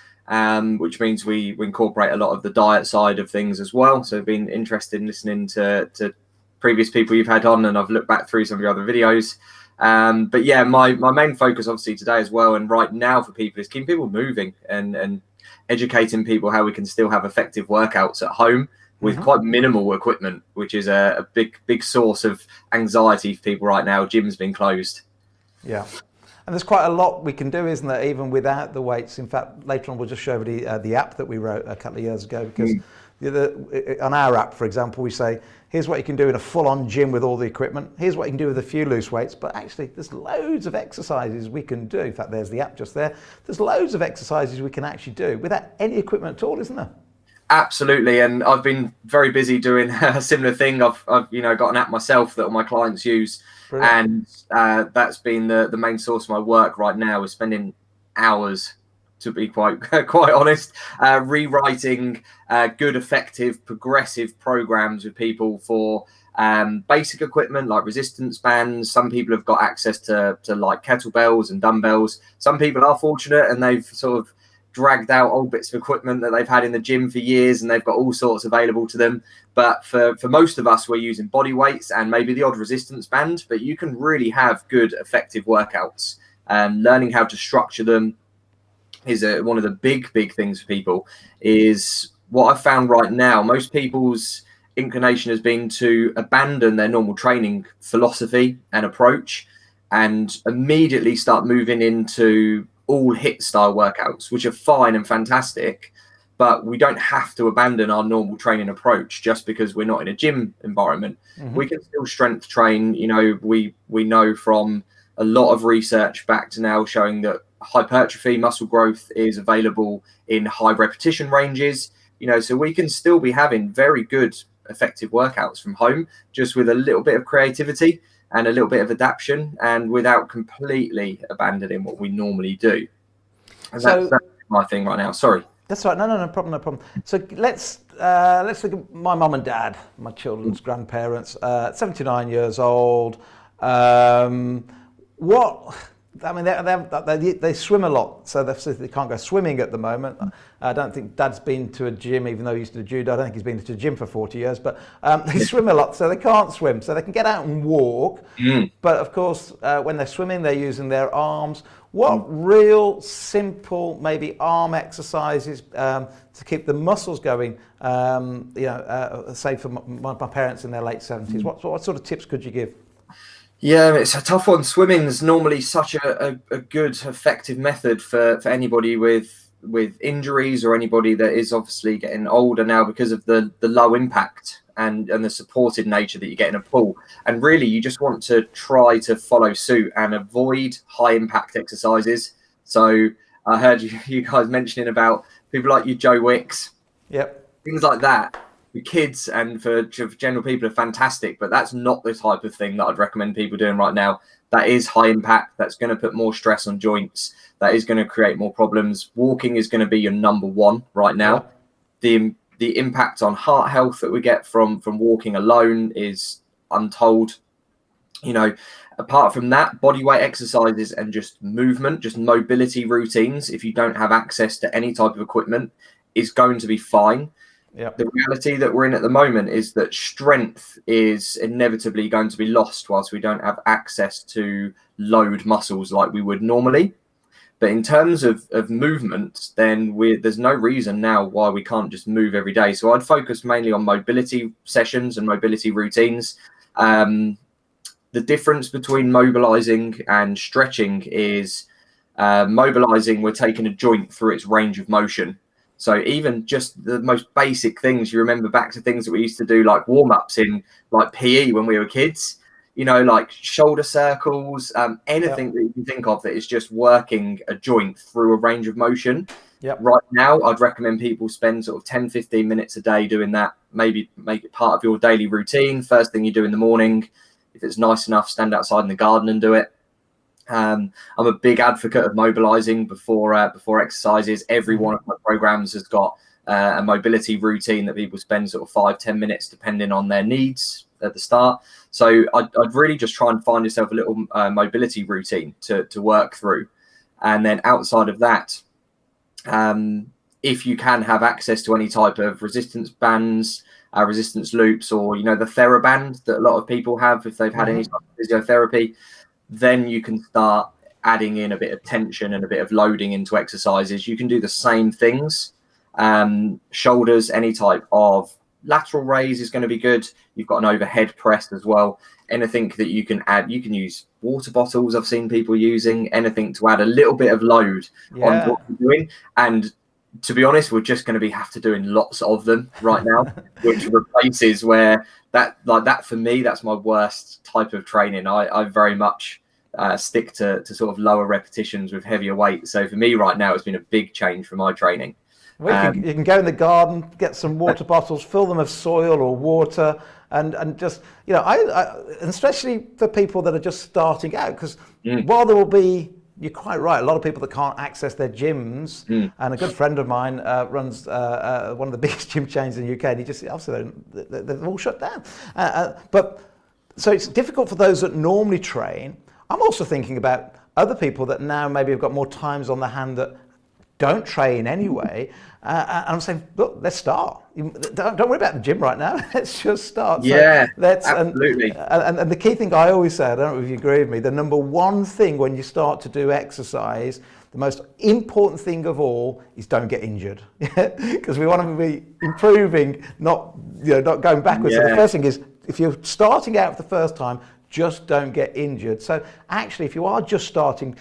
which means we incorporate a lot of the diet side of things as well. So I've been interested in listening to previous people you've had on, and I've looked back through some of your other videos. But yeah, my main focus obviously today as well, and right now for people, is keeping people moving and educating people how we can still have effective workouts at home with quite minimal equipment, which is a big source of anxiety for people right now. Gyms being closed. Yeah. And there's quite a lot we can do, isn't there, even without the weights. In fact, later on we'll just show everybody the app that we wrote a couple of years ago, because on our app, for example, we say, here's what you can do in a full-on gym with all the equipment. Here's what you can do with a few loose weights. But actually, there's loads of exercises we can do. In fact, there's the app just there. There's loads of exercises we can actually do without any equipment at all, isn't there? Absolutely. And I've been very busy doing a similar thing. I've got an app myself that all my clients use. Brilliant. And that's been the main source of my work right now, is spending hours to be quite quite honest, rewriting good, effective, progressive programs with people for basic equipment like resistance bands. Some people have got access to like kettlebells and dumbbells. Some people are fortunate and they've sort of dragged out old bits of equipment that they've had in the gym for years and they've got all sorts available to them. But for most of us, we're using body weights and maybe the odd resistance band, but you can really have good, effective workouts. Learning how to structure them is one of the big things for people. Is what I've found right now, most people's inclination has been to abandon their normal training philosophy and approach and immediately start moving into all HIIT style workouts, which are fine and fantastic, but we don't have to abandon our normal training approach just because we're not in a gym environment. We can still strength train. You know, we know from a lot of research back to now showing that hypertrophy, muscle growth is available in high repetition ranges, you know, so we can still be having very good, effective workouts from home, just with a little bit of creativity and a little bit of adaptation and without completely abandoning what we normally do. And So- that's my thing right now. Sorry. That's right. No problem. No problem. So let's look at my mum and dad, my children's grandparents. 79 years old. They swim a lot, so they can't go swimming at the moment. I don't think Dad's been to a gym, even though he used to do judo. I don't think he's been to a gym for 40 years, but they swim a lot, so they can't swim. So they can get out and walk, but of course, when they're swimming, they're using their arms. What real simple, maybe arm exercises to keep the muscles going? Say for my parents in their late 70s. What sort of tips could you give? Yeah, it's a tough one. Swimming's normally such a good, effective method for anybody with injuries or anybody that is obviously getting older now because of the low impact and the supported nature that you get in a pool. And really, you just want to try to follow suit and avoid high impact exercises. So I heard you guys mentioning about people like you, Joe Wicks. Yep. Things like that. For kids and for general people are fantastic, but that's not the type of thing that I'd recommend people doing right now. That is high impact. That's going to put more stress on joints. That is going to create more problems. Walking is going to be your number one right now. Yeah. The impact on heart health that we get from walking alone is untold. You know, apart from that, body weight exercises and just movement, just mobility routines, if you don't have access to any type of equipment, is going to be fine. Yep. The reality that we're in at the moment is that strength is inevitably going to be lost whilst we don't have access to load muscles like we would normally. But in terms of movement, then there's no reason now why we can't just move every day. So I'd focus mainly on mobility sessions and mobility routines. The difference between mobilizing and stretching is mobilizing, we're taking a joint through its range of motion. So even just the most basic things, you remember back to things that we used to do, like warm-ups in like PE when we were kids, you know, like shoulder circles, anything that you can think of that is just working a joint through a range of motion. Yep. Right now, I'd recommend people spend sort of 10, 15 minutes a day doing that. Maybe make it part of your daily routine. First thing you do in the morning. If it's nice enough, stand outside in the garden and do it. I'm a big advocate of mobilizing before exercises. Every one of my programs has got a mobility routine that people spend sort of 5-10 minutes depending on their needs at the start. So I'd really just try and find yourself a little mobility routine to work through. And then outside of that, if you can have access to any type of resistance bands, resistance loops, or, you know, the TheraBand that a lot of people have if they've had any type of physiotherapy, then you can start adding in a bit of tension and a bit of loading into exercises. You can do the same things. Shoulders, any type of lateral raise is going to be good. You've got an overhead press as well. Anything that you can add, you can use water bottles. I've seen people using anything to add a little bit of load on what you're doing. And to be honest, we're just going to have to doing lots of them right now, which replaces where that for me, that's my worst type of training. I very much stick to sort of lower repetitions with heavier weight. So for me right now, it's been a big change for my training. Well, you can go in the garden, get some water bottles, fill them with soil or water, and just, you know, I especially for people that are just starting out, because while there will be you're quite right. A lot of people that can't access their gyms, and a good friend of mine runs one of the biggest gym chains in the UK, and he just, obviously, they're all shut down. So it's difficult for those that normally train. I'm also thinking about other people that now maybe have got more times on the hand that don't train anyway. And I'm saying, look, let's start. Don't worry about the gym right now. Let's just start. Yeah, so absolutely. And the key thing I always say, I don't know if you agree with me, the number one thing when you start to do exercise, the most important thing of all is don't get injured, because we want to be improving, not going backwards. Yeah. So the first thing is, if you're starting out for the first time, just don't get injured. So actually, if you are just starting,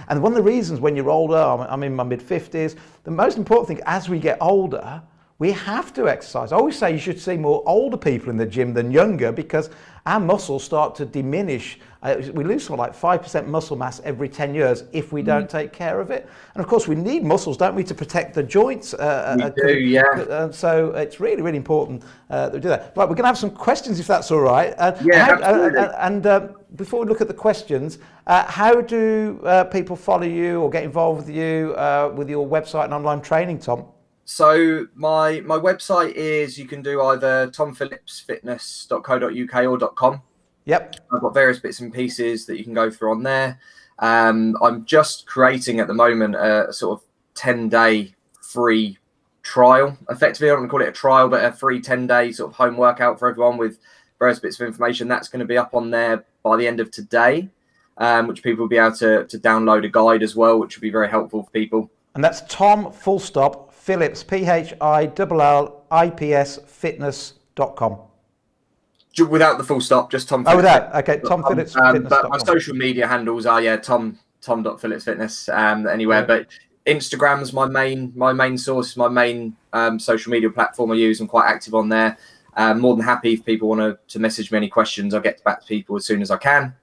and one of the reasons when you're older, I'm in my mid-50s, the most important thing as we get older, we have to exercise. I always say you should see more older people in the gym than younger, because our muscles start to diminish. We lose something like 5% muscle mass every 10 years if we don't take care of it. And of course, we need muscles, don't we, to protect the joints? We do, yeah. So it's really, really important that we do that. Right, we're going to have some questions if that's all right. Absolutely. Before we look at the questions, how do people follow you or get involved with you with your website and online training, Tom? So my website is, you can do either tomphillipsfitness.co.uk or .com. Yep. I've got various bits and pieces that you can go through on there. I'm just creating at the moment a sort of 10-day free trial. Effectively, I don't want to call it a trial, but a free 10-day sort of home workout for everyone with various bits of information. That's going to be up on there by the end of today, which people will be able to download a guide as well, which will be very helpful for people. And that's Tom Phillips, PHILLIPS fitness.com. Without the full stop, just Tom. Oh, without. Okay, Tom Phillips. But my social media handles are Tom.PhillipsFitness anywhere. But Instagram's my main source, my main social media platform I use. I'm quite active on there. More than happy if people want to message me any questions. I'll get back to people as soon as I can.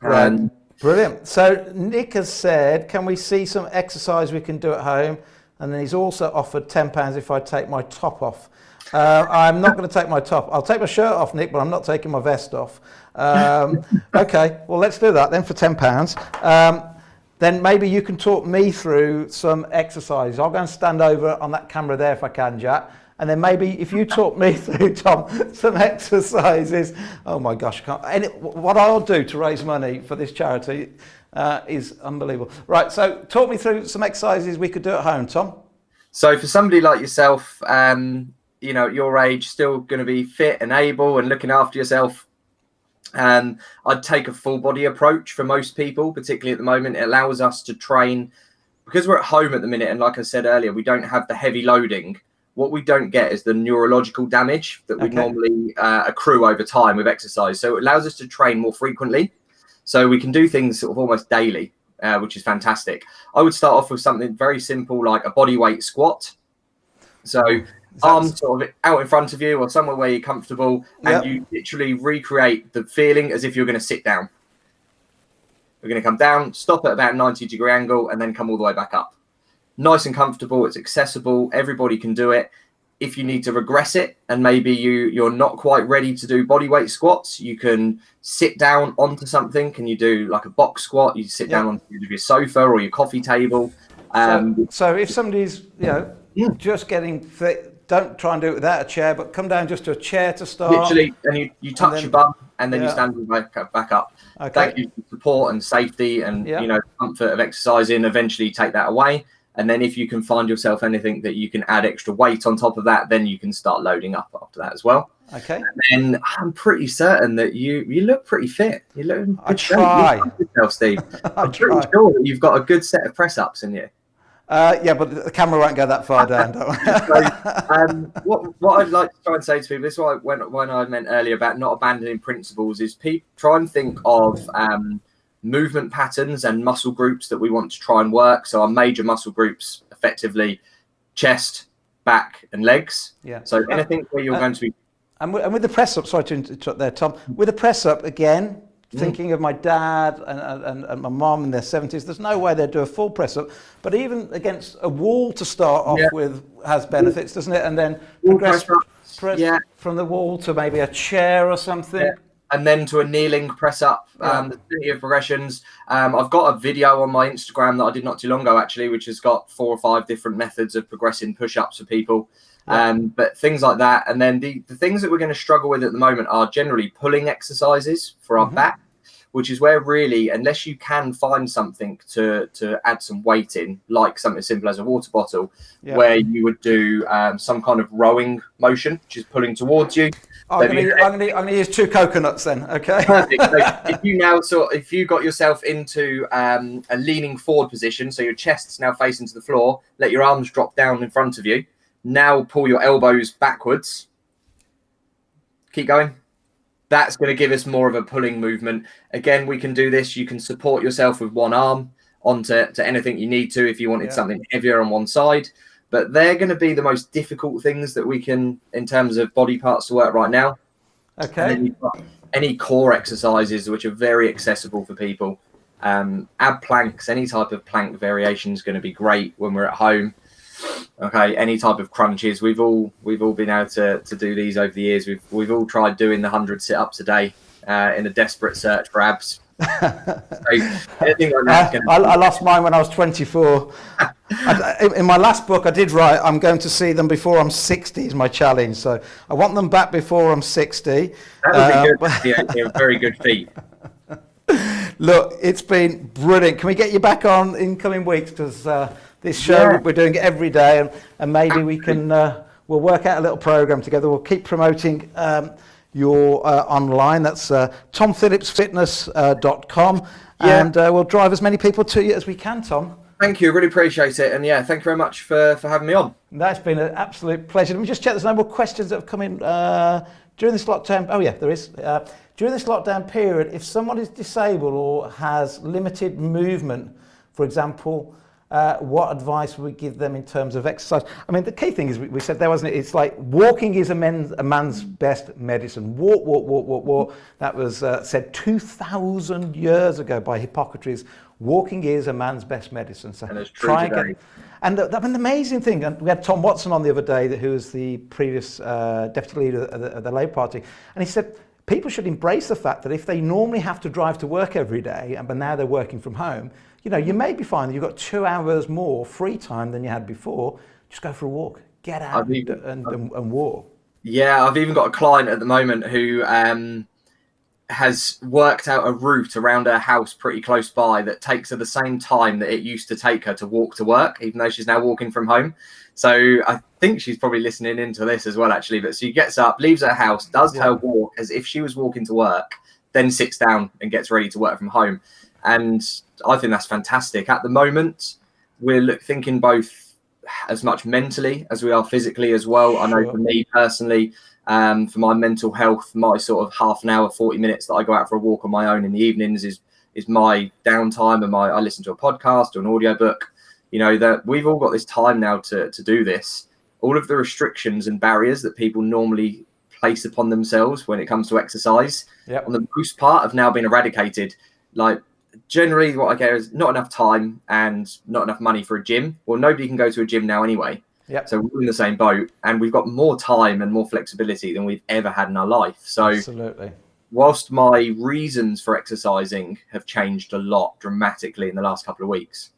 Right. Brilliant. So Nick has said, can we see some exercise we can do at home? And then he's also offered £10 if I take my top off. I'm not going to take my top. I'll take my shirt off, Nick, but I'm not taking my vest off. Okay, well, let's do that then for £10. Then maybe you can talk me through some exercises. I'll go and stand over on that camera there if I can, Jack. And then maybe if you talk me through, Tom, some exercises. Oh my gosh, what I'll do to raise money for this charity is unbelievable. Right, so talk me through some exercises we could do at home, Tom. So for somebody like yourself, at your age, still going to be fit and able and looking after yourself, I'd take a full body approach for most people, particularly at the moment. It allows us to train, because we're at home at the minute, and like I said earlier, we don't have the heavy loading. What we don't get is the neurological damage that we normally accrue over time with exercise. So it allows us to train more frequently. So we can do things sort of almost daily, which is fantastic. I would start off with something very simple, like a body weight squat. So arms sort of out in front of you or somewhere where you're comfortable, and you literally recreate the feeling as if you're going to sit down. We're going to come down, stop at about a 90-degree angle, and then come all the way back up. Nice and comfortable. It's accessible. Everybody can do it. If you need to regress it and maybe you're not quite ready to do body weight squats, you can sit down onto something. Can you do like a box squat? You sit down onto your sofa or your coffee table. So if somebody's just getting fit, don't try and do it without a chair, but come down just to a chair to start. Literally, and you touch your bum and then you stand back up. Okay. That gives you support and safety and comfort of exercising. Eventually, take that away. And then if you can find yourself anything that you can add extra weight on top of that, then you can start loading up after that as well. Okay. And then I'm pretty certain that you look pretty fit. You look. I try. Yourself, Steve. I'm pretty sure that you've got a good set of press ups in you. Yeah, but the camera won't go that far down. What I'd like to try and say to people, this is what when I meant earlier about not abandoning principles, is try and think of movement patterns and muscle groups that we want to try and work. So our major muscle groups, effectively, chest, back, and legs. Yeah. So anything where you're going to be. And with the press up, sorry to interrupt there, Tom. With the press up again, thinking of my dad and my mum in their 70s, there's no way they'd do a full press up. But even against a wall to start off with has benefits, doesn't it? And then progress from the wall to maybe a chair or something. and then to a kneeling press up. There's plenty of progressions. I've got a video on my Instagram that I did not too long ago, actually, which has got 4 or 5 different methods of progressing push-ups for people. But things like that. And then the things that we're going to struggle with at the moment are generally pulling exercises for our back, which is where really, unless you can find something to add some weight in, like something as simple as a water bottle, where you would do some kind of rowing motion, which is pulling towards you. I'm going to use 2 coconuts then, okay? Perfect. So if you got yourself into a leaning forward position, so your chest's now facing to the floor, let your arms drop down in front of you. Now pull your elbows backwards. Keep going. That's going to give us more of a pulling movement. Again, we can do this. You can support yourself with one arm onto anything you need to if you wanted something heavier on one side. But they're going to be the most difficult things that we can, in terms of body parts to work right now. Okay. And then you've got any core exercises which are very accessible for people. Ab planks, any type of plank variation is going to be great when we're at home. Okay, any type of crunches. We've all been able to do these over the years. We've all tried doing the 100 sit-ups a day in a desperate search for abs. Anything like that I lost mine when I was 24. In my last book, I did write, I'm going to see them before I'm 60 is my challenge. So I want them back before I'm 60. That would be good. Yeah, very good feat. Look, it's been brilliant. Can we get you back on in coming weeks? Because this show, we're doing it every day, and maybe we can, we'll work out a little program together. We'll keep promoting your online. That's tomphillipsfitness.com. And we'll drive as many people to you as we can, Tom. Thank you. Really appreciate it. And yeah, thank you very much for having me on. That's been an absolute pleasure. Let me just check there's no more questions that have come in during this lockdown. Oh, yeah, there is. During this lockdown period, if someone is disabled or has limited movement, for example, what advice would we give them in terms of exercise? I mean, the key thing is we said there, wasn't it? It's like walking is a man's best medicine. Walk. That was said 2,000 years ago by Hippocrates. Walking is a man's best medicine. So and it's true today. And the amazing thing, and we had Tom Watson on the other day, who was the previous deputy leader of the Labour Party, and he said people should embrace the fact that if they normally have to drive to work every day, but now they're working from home, you know, you may be finding you've got 2 hours more free time than you had before. Just go for a walk, get out and walk. Yeah, I've even got a client at the moment who has worked out a route around her house pretty close by that takes her the same time that it used to take her to walk to work, even though she's now walking from home. So I think she's probably listening into this as well, actually. But she gets up, leaves her house, does her walk as if she was walking to work, then sits down and gets ready to work from home. And I think that's fantastic. At the moment, we're thinking both as much mentally as we are physically as well. I know for me personally, for my mental health, my sort of half an hour, 40 minutes that I go out for a walk on my own in the evenings is my downtime, and I listen to a podcast or an audiobook. You know, that we've all got this time now to do this. All of the restrictions and barriers that people normally place upon themselves when it comes to exercise, on the most part, have now been eradicated. Like, generally what I get is not enough time and not enough money for a gym. Well, nobody can go to a gym now anyway. So we're in the same boat, and we've got more time and more flexibility than we've ever had in our life. So absolutely. Whilst my reasons for exercising have changed a lot dramatically in the last couple of weeks,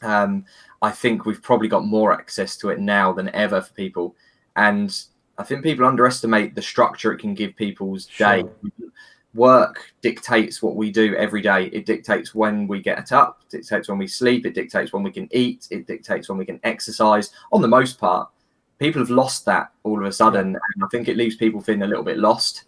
I think we've probably got more access to it now than ever for people. And I think people underestimate the structure it can give people's day. Work dictates what we do every day. It dictates when we get up, it dictates when we sleep, it dictates when we can eat, it dictates when we can exercise. On the most part, people have lost that all of a sudden, and I think it leaves people feeling a little bit lost.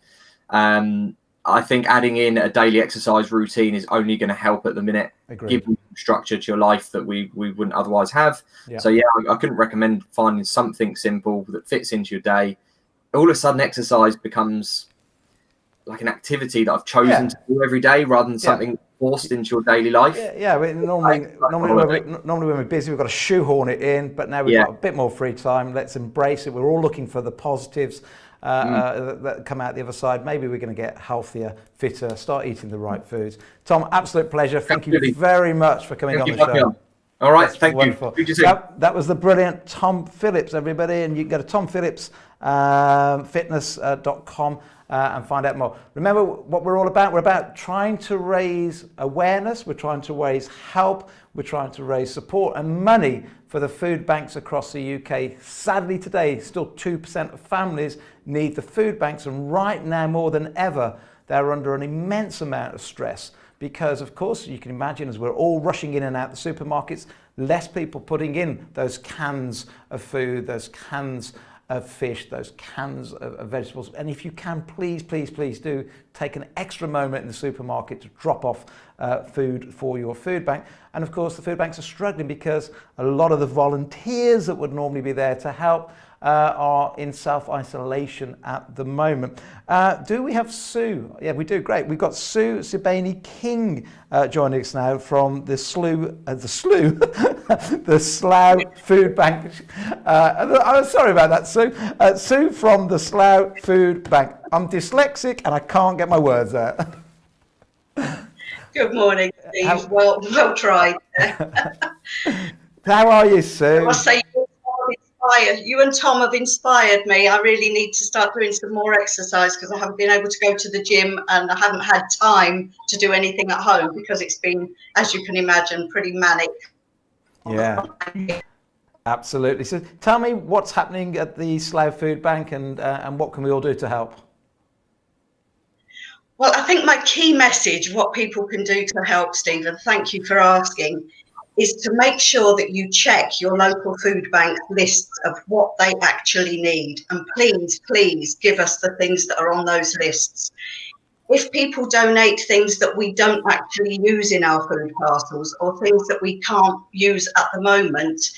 I think adding in a daily exercise routine is only going to help at the minute. Give you structure to your life that we wouldn't otherwise have. So I couldn't recommend finding something simple that fits into your day. All of a sudden, exercise becomes like an activity that I've chosen to do every day rather than something forced into your daily life. Normally when we're busy, we've got to shoehorn it in, but now we've got a bit more free time. Let's embrace it. We're all looking for the positives that come out the other side. Maybe we're going to get healthier, fitter, start eating the right foods. Tom, absolute pleasure. Thank you very much for coming on the show. All right, thank you. That was the brilliant Tom Phillips, everybody, and you can go to tomphillipsfitness.com and find out more. Remember what we're all about. We're about trying to raise awareness. We're trying to raise help. We're trying to raise support and money for the food banks across the UK. Sadly today, still 2% of families need the food banks, and right now more than ever, they're under an immense amount of stress because, of course, you can imagine as we're all rushing in and out the supermarkets, less people putting in those cans of food, those cans of fish, those cans of vegetables. And if you can, please, please, please do take an extra moment in the supermarket to drop off food for your food bank. And of course, the food banks are struggling because a lot of the volunteers that would normally be there to help are in self-isolation at the moment. Do we have Sue? Yeah, we do. Great. We've got Sue Sibani King joining us now from the the Slough Food Bank. I'm sorry about that, Sue. Sue from the Slough Food Bank. I'm dyslexic and I can't get my words out. Good morning, Steve. Well tried. How are you, Sue? I must say, you and Tom have inspired me. I really need to start doing some more exercise because I haven't been able to go to the gym and I haven't had time to do anything at home because it's been, as you can imagine, pretty manic. Yeah, absolutely. So tell me what's happening at the Slough Food Bank and what can we all do to help? Well, I think my key message, what people can do to help, Stephen, thank you for asking, is to make sure that you check your local food bank lists of what they actually need. And please, please give us the things that are on those lists. If people donate things that we don't actually use in our food parcels or things that we can't use at the moment,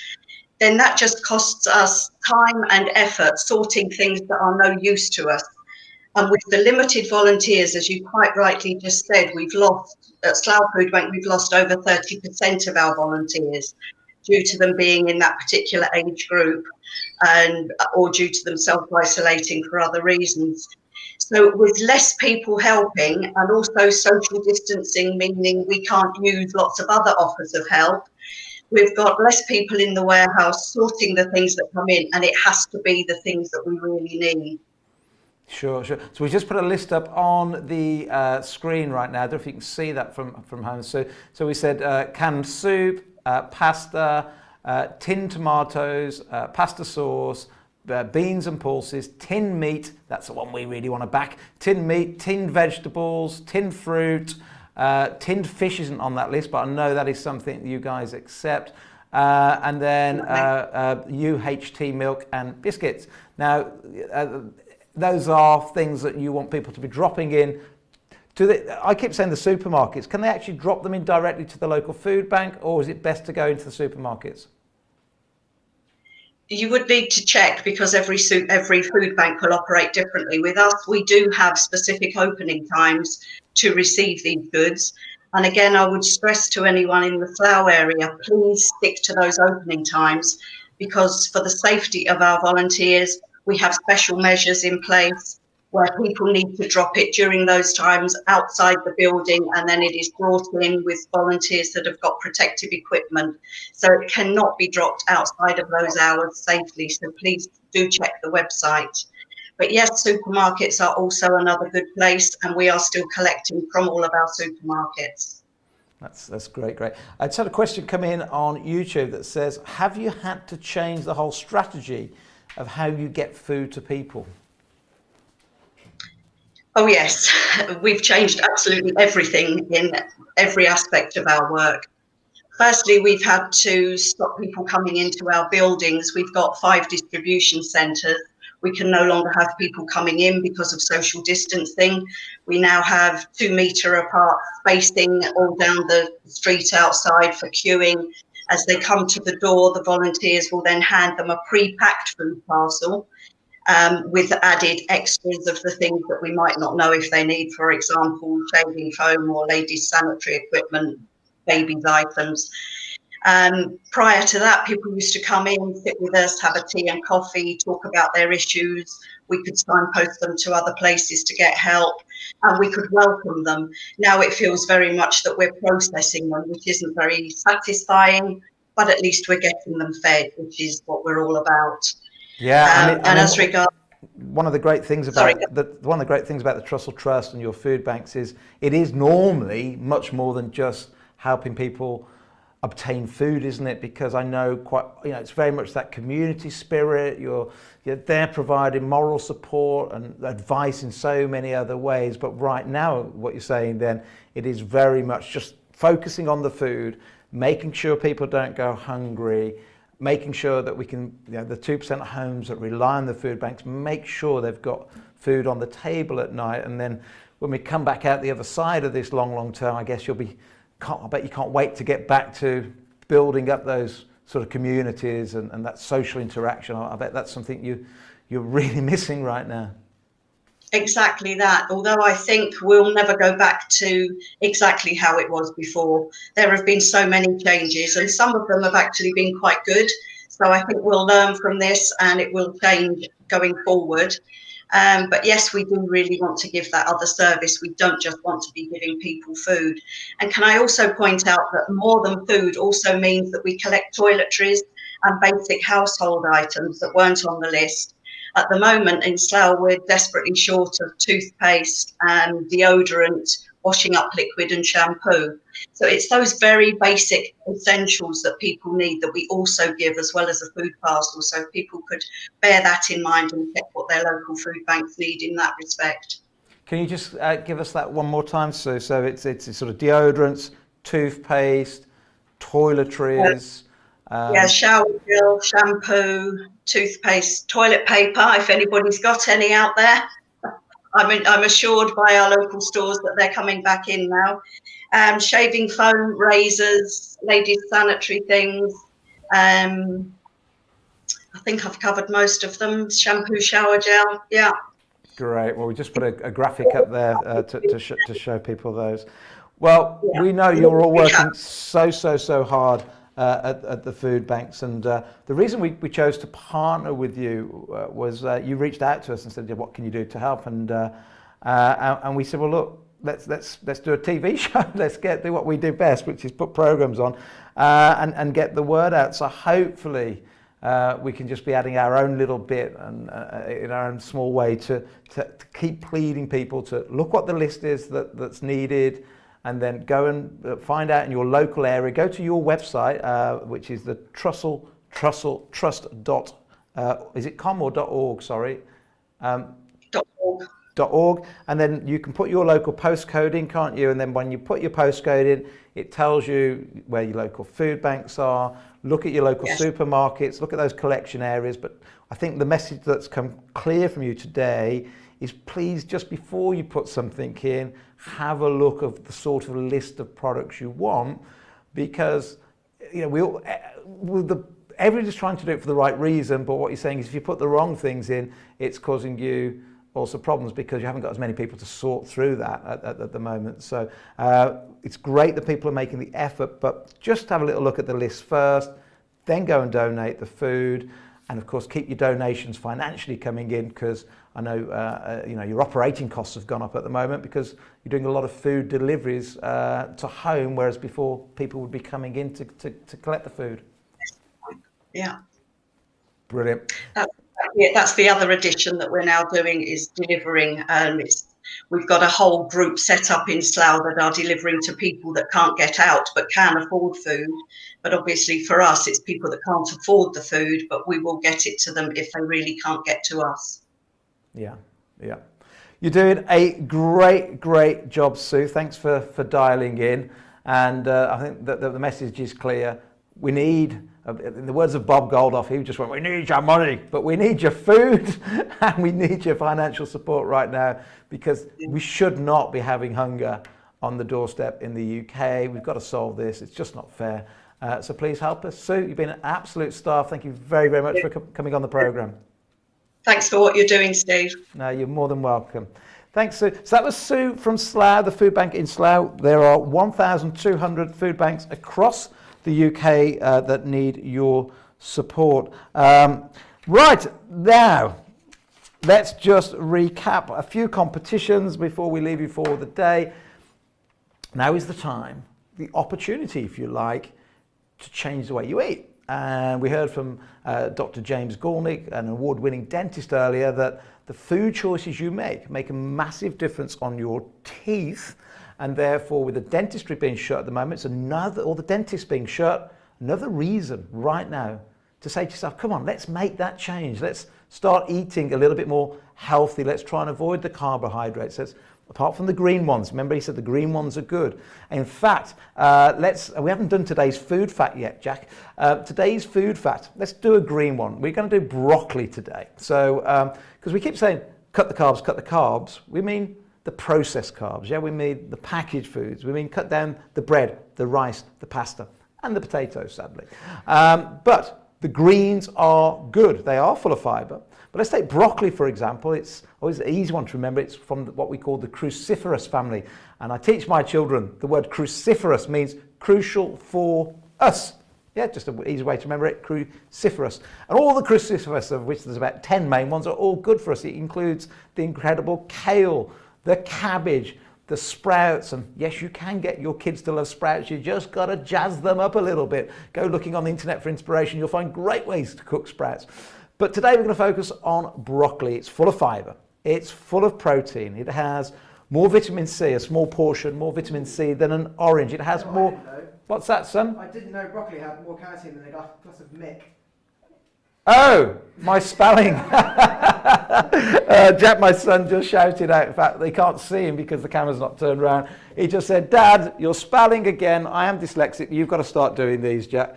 then that just costs us time and effort sorting things that are no use to us. And with the limited volunteers, as you quite rightly just said, we've lost, at Slough Food Bank, we've lost over 30% of our volunteers due to them being in that particular age group or due to them self-isolating for other reasons. So with less people helping and also social distancing, meaning we can't use lots of other offers of help, we've got less people in the warehouse sorting the things that come in, and it has to be the things that we really need. Sure, sure. So we just put a list up on the screen right now. I don't know if you can see that from home. So we said canned soup, pasta, tinned tomatoes, pasta sauce, beans and pulses, tinned meat. That's the one we really want to back. Tinned meat, tinned vegetables, tinned fruit, tinned fish isn't on that list, but I know that is something you guys accept. And then UHT milk and biscuits. Now, those are things that you want people to be dropping in. I keep saying the supermarkets. Can they actually drop them in directly to the local food bank, or is it best to go into the supermarkets? You would need to check because every food bank will operate differently. With us, we do have specific opening times to receive these goods. And again, I would stress to anyone in the Slough area, please stick to those opening times because for the safety of our volunteers, we have special measures in place where people need to drop it during those times outside the building, and then it is brought in with volunteers that have got protective equipment. So it cannot be dropped outside of those hours safely. So please do check the website. But yes, supermarkets are also another good place, and we are still collecting from all of our supermarkets. That's great. I just had a question come in on YouTube that says, have you had to change the whole strategy of how you get food to people? Oh yes, we've changed absolutely everything in every aspect of our work. Firstly, we've had to stop people coming into our buildings. We've got 5 distribution centres. We can no longer have people coming in because of social distancing. We now have 2 metre apart spacing all down the street outside for queuing. As they come to the door, the volunteers will then hand them a pre-packed food parcel with added extras of the things that we might not know if they need, for example, shaving foam or ladies' sanitary equipment, babies' items. Prior to that, people used to come in, sit with us, have a tea and coffee, talk about their issues. We could signpost them to other places to get help, and we could welcome them. Now it feels very much that we're processing them, which isn't very satisfying, but at least we're getting them fed, which is what we're all about. Yeah, and as regards one of the great things about one of the great things about the Trussell Trust and your food banks is it is normally much more than just helping people obtain food, isn't it? Because I know it's very much that community spirit. You're there providing moral support and advice in so many other ways. But right now, what you're saying then, it is very much just focusing on the food, making sure people don't go hungry, making sure that we can, the 2% homes that rely on the food banks, make sure they've got food on the table at night. And then when we come back out the other side of this long term, I guess I bet you can't wait to get back to building up those sort of communities and that social interaction. I bet that's something you're really missing right now. Exactly that. Although I think we'll never go back to exactly how it was before. There have been so many changes, and some of them have actually been quite good. So I think we'll learn from this and it will change going forward. But yes, we do really want to give that other service. We don't just want to be giving people food. And can I also point out that more than food also means that we collect toiletries and basic household items that weren't on the list. At the moment in Slough, we're desperately short of toothpaste and deodorant, washing up liquid and shampoo. So it's those very basic essentials that people need that we also give, as well as a food parcel, so people could bear that in mind and check what their local food banks need in that respect. Can you just give us that one more time, Sue? So it's sort of deodorants, toothpaste, toiletries. Shower gel, shampoo, toothpaste, toilet paper, if anybody's got any out there. I'm assured by our local stores that they're coming back in now. Shaving foam, razors, ladies' sanitary things. I think I've covered most of them. Shampoo, shower gel, yeah. Great. Well, we just put a graphic up there to show people those. Well, we know you're all working so hard at the food banks, and the reason we chose to partner with you was you reached out to us and said, what can you do to help? And we said, well, look, let's do a TV show. Let's do what we do best, which is put programs on and get the word out. So hopefully we can just be adding our own little bit and in our own small way to keep pleading people to look what the list is that's needed, and then go and find out in your local area. Go to your website, which is the Trust. Is it com or .org? Sorry. .org, and then you can put your local postcode in, can't you? And then when you put your postcode in, it tells you where your local food banks are. Look at your local supermarkets. Look at those collection areas. But I think the message that's come clear from you today is, please, just before you put something in, have a look of the sort of list of products you want, because everybody's trying to do it for the right reason. But what you're saying is, if you put the wrong things in, it's causing you also problems because you haven't got as many people to sort through that at the moment. So it's great that people are making the effort, but just have a little look at the list first, then go and donate the food. And of course, keep your donations financially coming in, because I know your operating costs have gone up at the moment because you're doing a lot of food deliveries to home, whereas before people would be coming in to collect the food. Yeah. Brilliant. That's the other addition that we're now doing, is delivering. We've got a whole group set up in Slough that are delivering to people that can't get out but can afford food. But obviously for us, it's people that can't afford the food, but we will get it to them if they really can't get to us. Yeah. You're doing a great job, Sue. Thanks for dialing in. And I think that the message is clear. We need, in the words of Bob Geldof, he just went, we need your money, but we need your food and we need your financial support right now, because we should not be having hunger on the doorstep in the UK. We've got to solve this. It's just not fair. So please help us. Sue, you've been an absolute star. Thank you very much for coming on the programme. Thanks for what you're doing, Steve. No, you're more than welcome. Thanks, Sue. So that was Sue from Slough, the food bank in Slough. There are 1,200 food banks across the UK that need your support. Right, now, let's just recap a few competitions before we leave you for the day. Now is the time, the opportunity, if you like, to change the way you eat. And we heard from Dr. James Goolnik, an award-winning dentist earlier, that the food choices you make a massive difference on your teeth. And therefore, with the dentistry being shut at the moment, or the dentist being shut, another reason right now to say to yourself, come on, let's make that change. Let's start eating a little bit more healthy. Let's try and avoid the carbohydrates. Apart from the green ones. Remember, he said the green ones are good. In fact, we haven't done today's food fact yet, Jack. Today's food fact, let's do a green one. We're going to do broccoli today. So, because we keep saying, cut the carbs, we mean the processed carbs. Yeah, we mean the packaged foods. We mean cut down the bread, the rice, the pasta, and the potatoes, sadly. But the greens are good. They are full of fiber. But let's take broccoli, for example. It's always an easy one to remember. It's from what we call the cruciferous family. And I teach my children the word cruciferous means crucial for us. Yeah, just an easy way to remember it, cruciferous. And all the cruciferous, of which there's about 10 main ones, are all good for us. It includes the incredible kale, the cabbage, the sprouts. And yes, you can get your kids to love sprouts. You just got to jazz them up a little bit. Go looking on the internet for inspiration. You'll find great ways to cook sprouts. But today we're going to focus on broccoli. It's full of fiber. It's full of protein. It has more vitamin C, a small portion, more vitamin C than an orange. It has more... What's that, son? I didn't know broccoli had more calcium than a glass of Mick. Oh, my spelling. Jack, my son, just shouted out. In fact, they can't see him because the camera's not turned around. He just said, Dad, you're spelling again. I am dyslexic. You've got to start doing these, Jack.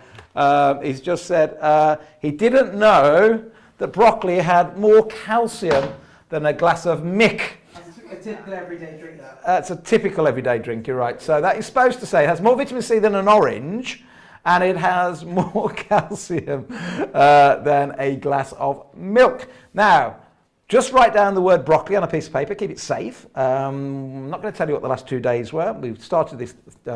He's just said he didn't know that broccoli had more calcium than a glass of Mick. That's a typical everyday drink, that. That's a typical everyday drink, you're right. So that is supposed to say it has more vitamin C than an orange, and it has more calcium than a glass of milk. Now, just write down the word broccoli on a piece of paper, keep it safe. I'm not going to tell you what the last 2 days were. We started this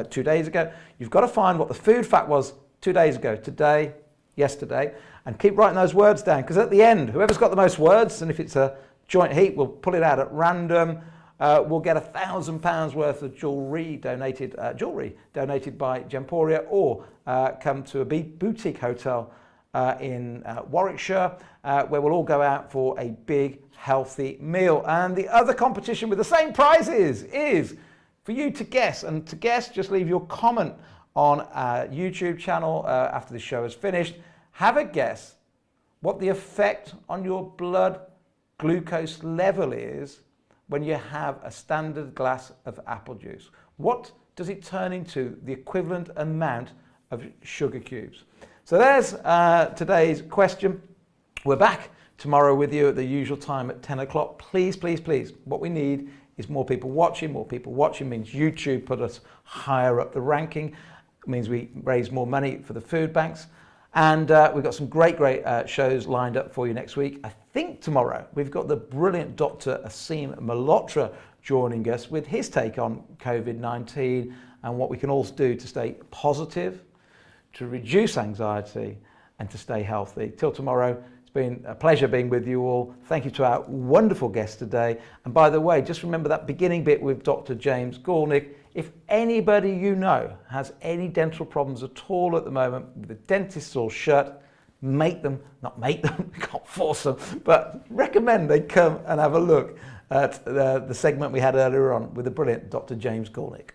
2 days ago. You've got to find what the food fact was 2 days ago, today, yesterday, and keep writing those words down, because at the end, whoever's got the most words, and if it's a joint heat, we'll pull it out at random, we'll get £1,000 worth of jewellery donated by Gemporia, or come to a boutique hotel in Warwickshire, where we'll all go out for a big, healthy meal. And the other competition with the same prizes is for you to guess. And to guess, just leave your comment on our YouTube channel after the show is finished. Have a guess what the effect on your blood glucose level is when you have a standard glass of apple juice. What does it turn into, the equivalent amount of sugar cubes? So there's today's question. We're back tomorrow with you at the usual time at 10 o'clock. Please, please, please, what we need is more people watching. More people watching means YouTube put us higher up the ranking. It means we raise more money for the food banks. And we've got some great shows lined up for you next week. I think tomorrow we've got the brilliant Dr. Asim Malhotra joining us with his take on COVID-19 and what we can all do to stay positive, to reduce anxiety, and to stay healthy. Till tomorrow, it's been a pleasure being with you all. Thank you to our wonderful guest today. And by the way, just remember that beginning bit with Dr. James Goolnik. If anybody you know has any dental problems at all at the moment, the dentists all shut, not make them, can't force them, but recommend they come and have a look at the segment we had earlier on with the brilliant Dr. James Goolnik.